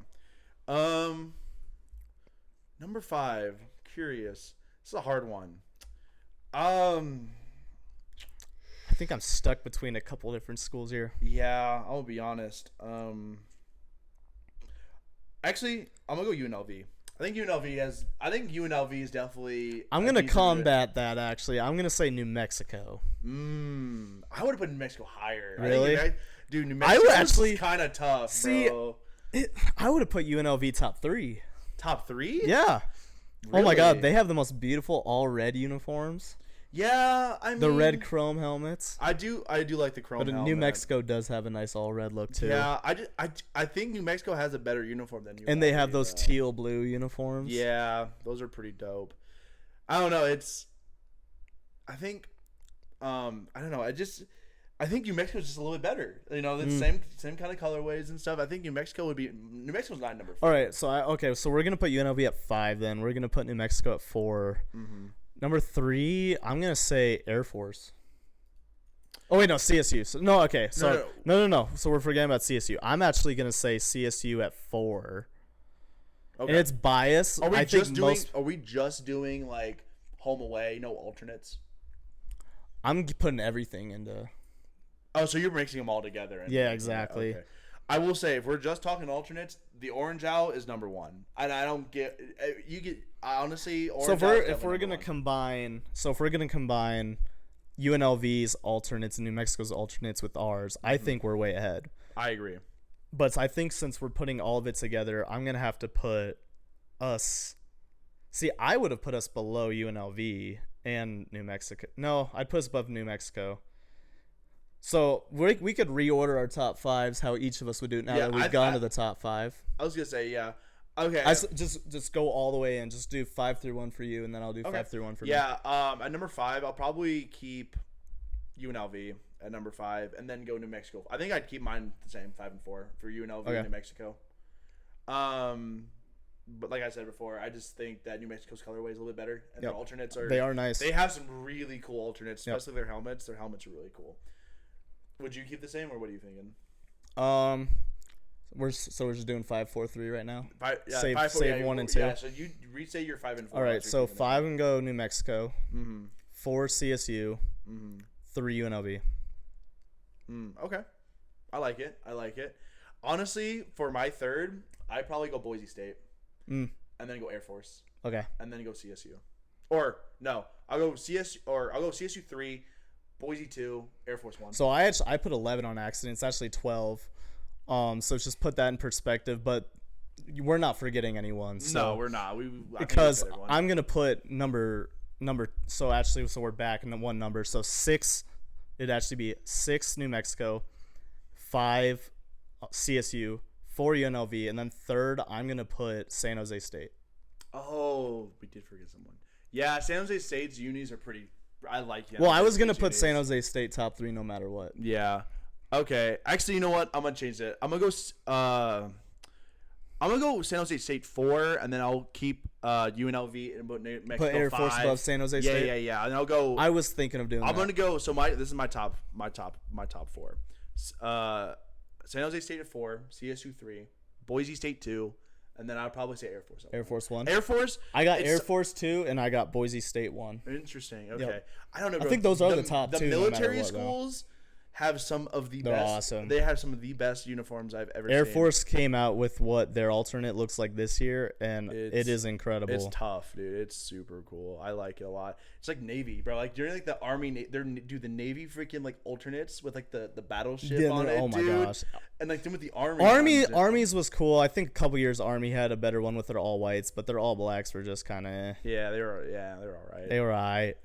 Speaker 2: Number 5. Curious. This is a hard one.
Speaker 1: I think I'm stuck between a couple different schools here.
Speaker 2: Yeah, I'll be honest. Actually, I'm gonna go UNLV. I think UNLV is definitely.
Speaker 1: I'm gonna combat that. Actually, I'm gonna say New Mexico.
Speaker 2: I would have put New Mexico higher.
Speaker 1: Really,
Speaker 2: dude? New Mexico is kind of tough.
Speaker 1: See,
Speaker 2: bro.
Speaker 1: I would have put UNLV top 3.
Speaker 2: Top 3?
Speaker 1: Yeah.
Speaker 2: Really?
Speaker 1: Oh my God, they have the most beautiful all red uniforms.
Speaker 2: Yeah, I mean
Speaker 1: the red chrome helmets.
Speaker 2: I do like the chrome. But
Speaker 1: New Mexico does have a nice all red look too.
Speaker 2: Yeah, I think New Mexico has a better uniform than UNLV.
Speaker 1: And they have those teal blue uniforms.
Speaker 2: Yeah, those are pretty dope. I don't know. I think New Mexico's just a little bit better. You know, the same kind of colorways and stuff. I think New Mexico's not number 4.
Speaker 1: All right, so we're gonna put UNLV at 5. Then we're gonna put New Mexico at 4. Number 3, I'm gonna say Air Force. Oh wait, no, CSU. No. So we're forgetting about CSU. I'm actually gonna say CSU at 4. Okay. And it's biased.
Speaker 2: Are we just doing like home away, no alternates?
Speaker 1: I'm putting everything into.
Speaker 2: Oh, so you're mixing them all together.
Speaker 1: Yeah, exactly.
Speaker 2: Okay. I will say, if we're just talking alternates, the orange owl is number 1, and I don't get honestly. Orange
Speaker 1: if we're gonna combine UNLV's alternates and New Mexico's alternates with ours, I think we're way ahead.
Speaker 2: I agree.
Speaker 1: But I think since we're putting all of it together, I'm gonna have to put us. See, I would have put us below UNLV and New Mexico. No, I'd put us above New Mexico. So we could reorder our top 5s how each of us would do it now that we've gone to the top 5.
Speaker 2: I was gonna say, yeah. Okay.
Speaker 1: Just go all the way in. Just do 5 through 1 for you, and then I'll do 5 through 1 for me.
Speaker 2: Yeah. At number 5, I'll probably keep UNLV at number 5, and then go New Mexico. I think I'd keep mine the same, 5 and 4 for UNLV and New Mexico. But like I said before, I just think that New Mexico's colorway is a little bit better, and their alternates are
Speaker 1: nice.
Speaker 2: They have some really cool alternates, especially their helmets. Their helmets are really cool. Would you keep the same, or what are you thinking?
Speaker 1: We're just doing 5, 4, 3 right now.
Speaker 2: Save
Speaker 1: 1 and 2.
Speaker 2: Yeah, so you restate your 5 and 4.
Speaker 1: All right, so 5 and go New Mexico. 4 CSU. 3 UNLV.
Speaker 2: Okay. I like it. Honestly, for my third, I'd probably go Boise State. And then go Air Force.
Speaker 1: Okay.
Speaker 2: And then go CSU. Or, no. I'll go CSU 3, Boise 2, Air Force 1.
Speaker 1: So I put 11 on accident. It's actually 12. So just put that in perspective. But we're not forgetting anyone. So,
Speaker 2: no, we're not.
Speaker 1: Because I'm going to put number. So we're back in the one number. So 6, it'd actually be 6 New Mexico, 5 CSU, 4 UNLV, and then third, I'm going to put San Jose State.
Speaker 2: Oh, we did forget someone. Yeah, San Jose State's unis are pretty. I like.
Speaker 1: Well, I was gonna put San Jose State top 3 no matter what.
Speaker 2: Yeah. Okay. Actually, you know what? I'm gonna change it. I'm gonna go San Jose State 4, and then I'll keep UNLV and put New Mexico
Speaker 1: Put Air
Speaker 2: 5.
Speaker 1: Force above San Jose State.
Speaker 2: Yeah. And I'll go.
Speaker 1: I was thinking of doing.
Speaker 2: I'm gonna go. So this is my top 4. San Jose State at 4, CSU 3, Boise State 2. And then I'd probably say Air Force.
Speaker 1: Air Force 1.
Speaker 2: Air Force.
Speaker 1: I got Air Force 2, and I got Boise State 1.
Speaker 2: Interesting. Okay.
Speaker 1: Yep.
Speaker 2: I don't know. Bro.
Speaker 1: I think those are the top 2.
Speaker 2: The military
Speaker 1: no
Speaker 2: schools have some of the
Speaker 1: They're
Speaker 2: best.
Speaker 1: awesome.
Speaker 2: They have some of the best uniforms I've ever seen.
Speaker 1: Air Force came out with what their alternate looks like this year, and it is incredible.
Speaker 2: It's tough, dude. It's super cool. I like it a lot. It's like Navy, bro. Like during like the Army, the Navy freaking like alternates with like the battleship on it,
Speaker 1: oh my
Speaker 2: dude.
Speaker 1: Gosh.
Speaker 2: And like then with the Army.
Speaker 1: Army's was cool. I think a couple years Army had a better one with their all whites, but their all blacks were just kind of.
Speaker 2: Yeah, they were all right.
Speaker 1: They were alright.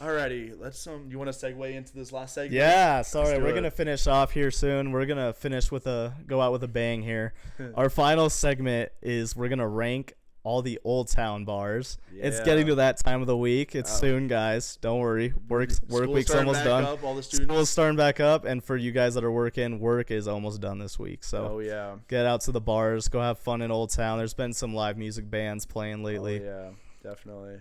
Speaker 2: Alrighty, let's you want to segue into this last segment?
Speaker 1: Yeah, sorry, we're gonna finish off here soon. We're gonna finish go out with a bang here. Our final segment is we're gonna rank all the Old Town bars. Yeah. It's getting to that time of the week. It's soon, guys. Don't worry. Work week's almost done.
Speaker 2: All the students.
Speaker 1: School's starting back up, and for you guys that are working, work is almost done this week. So get out to the bars, go have fun in Old Town. There's been some live music bands playing lately.
Speaker 2: Oh, yeah, definitely.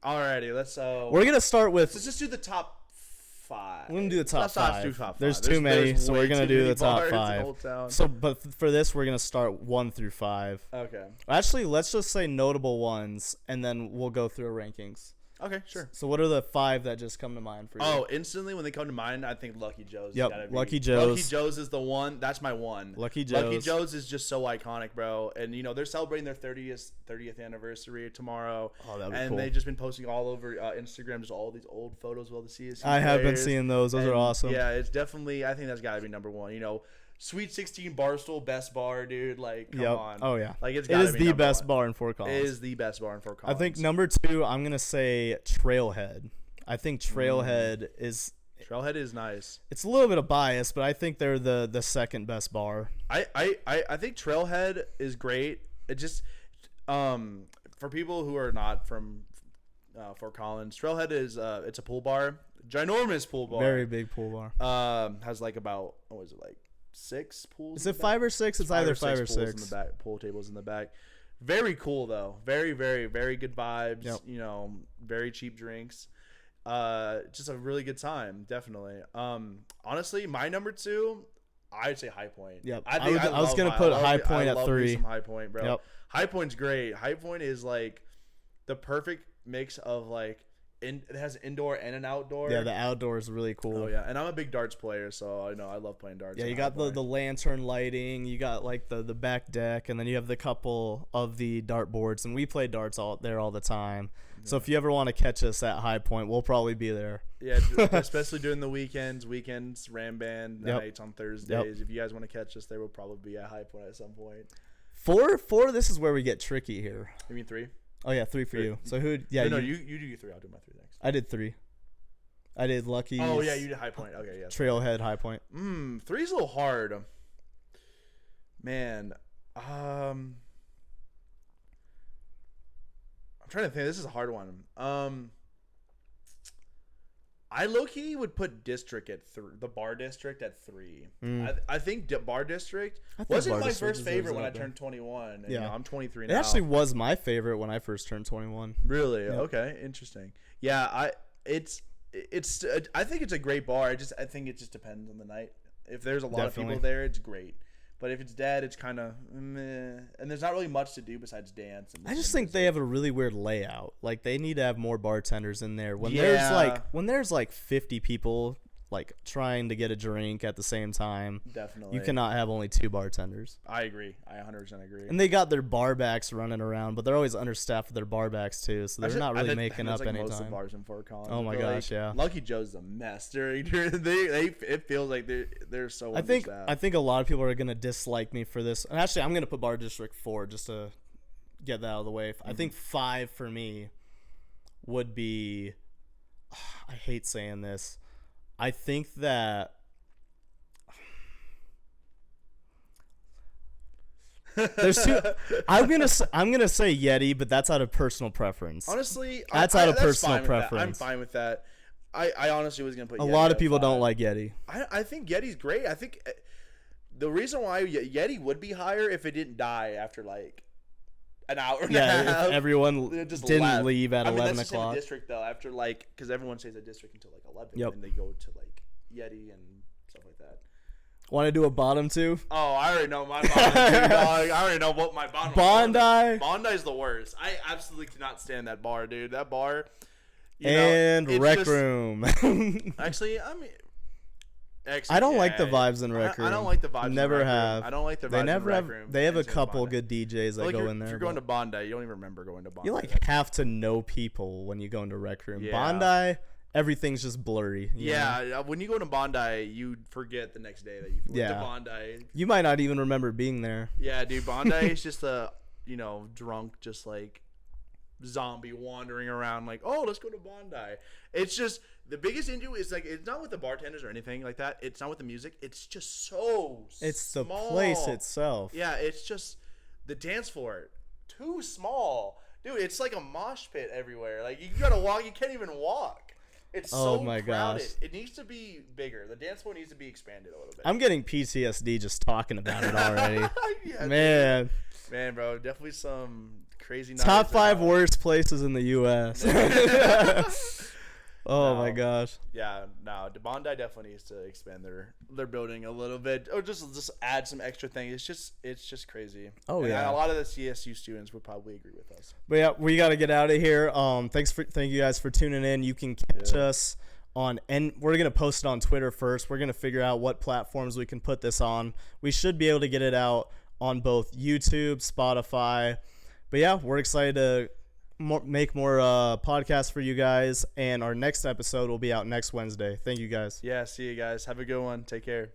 Speaker 2: Alrighty, let's.
Speaker 1: We're gonna start with.
Speaker 2: Let's just do the top 5.
Speaker 1: We're gonna do the top 5.
Speaker 2: Do top 5.
Speaker 1: There's too many, so we're gonna do the top 5.
Speaker 2: So,
Speaker 1: but for this, we're gonna start 1 through 5.
Speaker 2: Okay.
Speaker 1: Actually, let's just say notable ones, and then we'll go through rankings.
Speaker 2: Okay, sure.
Speaker 1: So what are the 5 that just come to mind for you?
Speaker 2: Oh, instantly when they come to mind, I think Lucky Joe's.
Speaker 1: Yep, Lucky Joe's.
Speaker 2: Lucky Joe's is the one. That's my one.
Speaker 1: Lucky Joe's.
Speaker 2: Lucky Joe's is just so iconic, bro. And they're celebrating their 30th anniversary tomorrow.
Speaker 1: Oh, that'd be
Speaker 2: cool. And they've just been posting all over Instagram just all these old photos of all the CSU
Speaker 1: I have been
Speaker 2: players.
Speaker 1: seeing those. Those are awesome.
Speaker 2: Yeah, it's definitely. I think that's got to be number 1. Sweet 16 Barstool, best bar, dude. Like, come on.
Speaker 1: Oh, yeah.
Speaker 2: Like, it
Speaker 1: is the best bar in Fort Collins.
Speaker 2: It is the best bar in Fort Collins.
Speaker 1: I think number 2, I'm going to say Trailhead. I think Trailhead is...
Speaker 2: Trailhead is nice.
Speaker 1: It's a little bit of bias, but I think they're the second best bar.
Speaker 2: I think Trailhead is great. It just... for people who are not from Fort Collins, Trailhead is... it's a pool bar. Ginormous pool bar.
Speaker 1: Very big pool bar.
Speaker 2: Has like about... What was it, like... 6 pools.
Speaker 1: Is it 5 or 6? It's either 5 or 6.
Speaker 2: In the back, pool tables in the back. Very cool though. Very, very, very good vibes.
Speaker 1: Yep.
Speaker 2: Very cheap drinks. Just a really good time. Definitely. Honestly, my number 2, I'd say High Point.
Speaker 1: Yep.
Speaker 2: I
Speaker 1: was gonna put High Point at 3.
Speaker 2: Some High Point, bro.
Speaker 1: Yep.
Speaker 2: High Point's great. High Point is like the perfect mix of like. It has indoor and an outdoor.
Speaker 1: Yeah, the outdoor is really cool.
Speaker 2: Oh yeah, and I'm a big darts player, so I love playing darts.
Speaker 1: Yeah, you got the lantern lighting, you got like the back deck, and then you have the couple of the dart boards, and we play darts all the time. Yeah. So if you ever want to catch us at High Point, we'll probably be there.
Speaker 2: Yeah, especially during the weekends, Ramband nights on Thursdays. Yep. If you guys want to catch us there, we'll probably be at High Point at some point.
Speaker 1: 4, this is where we get tricky here.
Speaker 2: You mean 3?
Speaker 1: Oh yeah, 3 for you. So who? Yeah,
Speaker 2: no, you do your 3. I'll do my 3 next.
Speaker 1: I did 3. I did Lucky.
Speaker 2: Oh yeah, you did High Point. Okay, yeah.
Speaker 1: Trailhead, High Point.
Speaker 2: 3's a little hard. Man, I'm trying to think. This is a hard one. I low-key would put District at 3. The Bar District at 3. I think Bar District wasn't my first favorite when I turned 21. And, I'm 23 now.
Speaker 1: It actually was my favorite when I first turned 21.
Speaker 2: Really? Yep. Okay, interesting. Yeah, I think it's a great bar. I think it just depends on the night. If there's a lot of people there, it's great. But if it's dead, it's kind of meh. And there's not really much to do besides dance. And
Speaker 1: I just think they have a really weird layout. Like they need to have more bartenders in there. When there's like 50 people like trying to get a drink at the same time.
Speaker 2: Definitely.
Speaker 1: You cannot have only 2 bartenders.
Speaker 2: I agree. I 100% agree.
Speaker 1: And they got their bar backs running around, but they're always understaffed with their bar backs too, so they're
Speaker 2: Actually,
Speaker 1: not really
Speaker 2: I think
Speaker 1: making up
Speaker 2: like
Speaker 1: any
Speaker 2: most of the
Speaker 1: time.
Speaker 2: bars in Fort Collins.
Speaker 1: Oh my
Speaker 2: But,
Speaker 1: gosh,
Speaker 2: like,
Speaker 1: yeah.
Speaker 2: Lucky Joe's a mess. It feels like they're so.
Speaker 1: I think a lot of people are gonna dislike me for this. And actually, I'm gonna put Bar District 4 just to get that out of the way. I think 5 for me would be. I hate saying this. I think that. There's 2. I'm gonna say Yeti, but that's out of personal preference.
Speaker 2: Honestly,
Speaker 1: that's out of personal preference.
Speaker 2: I'm fine with that. I honestly was gonna put.
Speaker 1: A
Speaker 2: Yeti
Speaker 1: lot of
Speaker 2: at
Speaker 1: people
Speaker 2: 5.
Speaker 1: don't like Yeti.
Speaker 2: I think Yeti's great. I think the reason why Yeti would be higher if it didn't die after like an hour and a half.
Speaker 1: Yeah, if everyone
Speaker 2: just
Speaker 1: didn't
Speaker 2: left.
Speaker 1: leave at 11
Speaker 2: that's
Speaker 1: o'clock.
Speaker 2: The district though, after like because everyone stays at district until like 11,
Speaker 1: Yep.
Speaker 2: and then they go to like Yeti and stuff like that.
Speaker 1: Want to do a bottom 2?
Speaker 2: Oh, I already know my bottom two, dog. I already know what my bottom.
Speaker 1: Bondi.
Speaker 2: Bondi's the worst. I absolutely cannot stand that bar, dude. That bar.
Speaker 1: And Rec
Speaker 2: just,
Speaker 1: Room.
Speaker 2: Actually, I mean.
Speaker 1: I don't like the vibes in Rec Room.
Speaker 2: I don't like the vibes.
Speaker 1: Never
Speaker 2: in Rec
Speaker 1: have.
Speaker 2: Room. I don't like the vibes.
Speaker 1: They never
Speaker 2: in
Speaker 1: have.
Speaker 2: Rec Room.
Speaker 1: They have a
Speaker 2: and
Speaker 1: couple
Speaker 2: Bondi.
Speaker 1: good DJs that
Speaker 2: Like
Speaker 1: go in there.
Speaker 2: If you're going to Bondi, you don't even remember going to Bondi.
Speaker 1: You like have to know people when you go into Rec Room.
Speaker 2: Yeah.
Speaker 1: Bondi, everything's just blurry. You know?
Speaker 2: Yeah, when you go to Bondi, you forget the next day that you went to Bondi.
Speaker 1: You might not even remember being there.
Speaker 2: Yeah, dude, Bondi is just a drunk, just like zombie wandering around like, oh, let's go to Bondi. It's just the biggest issue is like it's not with the bartenders or anything like that. It's not with the music. It's just so
Speaker 1: It's
Speaker 2: small.
Speaker 1: the place itself.
Speaker 2: Yeah, it's just the dance floor too small, dude. It's like a mosh pit everywhere. Like you gotta walk. You can't even walk. It's so crowded.
Speaker 1: Gosh.
Speaker 2: It needs to be bigger. The dance floor needs to be expanded a little bit.
Speaker 1: I'm getting PTSD just talking about it already.
Speaker 2: Yeah,
Speaker 1: Man.
Speaker 2: Man, bro, definitely some crazy.
Speaker 1: Top 5 worst places in the U.S. Oh my gosh.
Speaker 2: Yeah, no, Bondi definitely needs to expand their building a little bit, or just add some extra things. It's just crazy.
Speaker 1: Oh,
Speaker 2: and
Speaker 1: yeah.
Speaker 2: a lot of the CSU students would probably agree with us.
Speaker 1: But yeah, we got to get out of here. Thank you guys for tuning in. You can catch us on, and we're going to post it on Twitter first. We're going to figure out what platforms we can put this on. We should be able to get it out on both YouTube, Spotify. But yeah, we're excited to make more podcasts for you guys, and our next episode will be out next Wednesday. Thank you guys.
Speaker 2: Yeah, see you guys. Have a good one. Take care.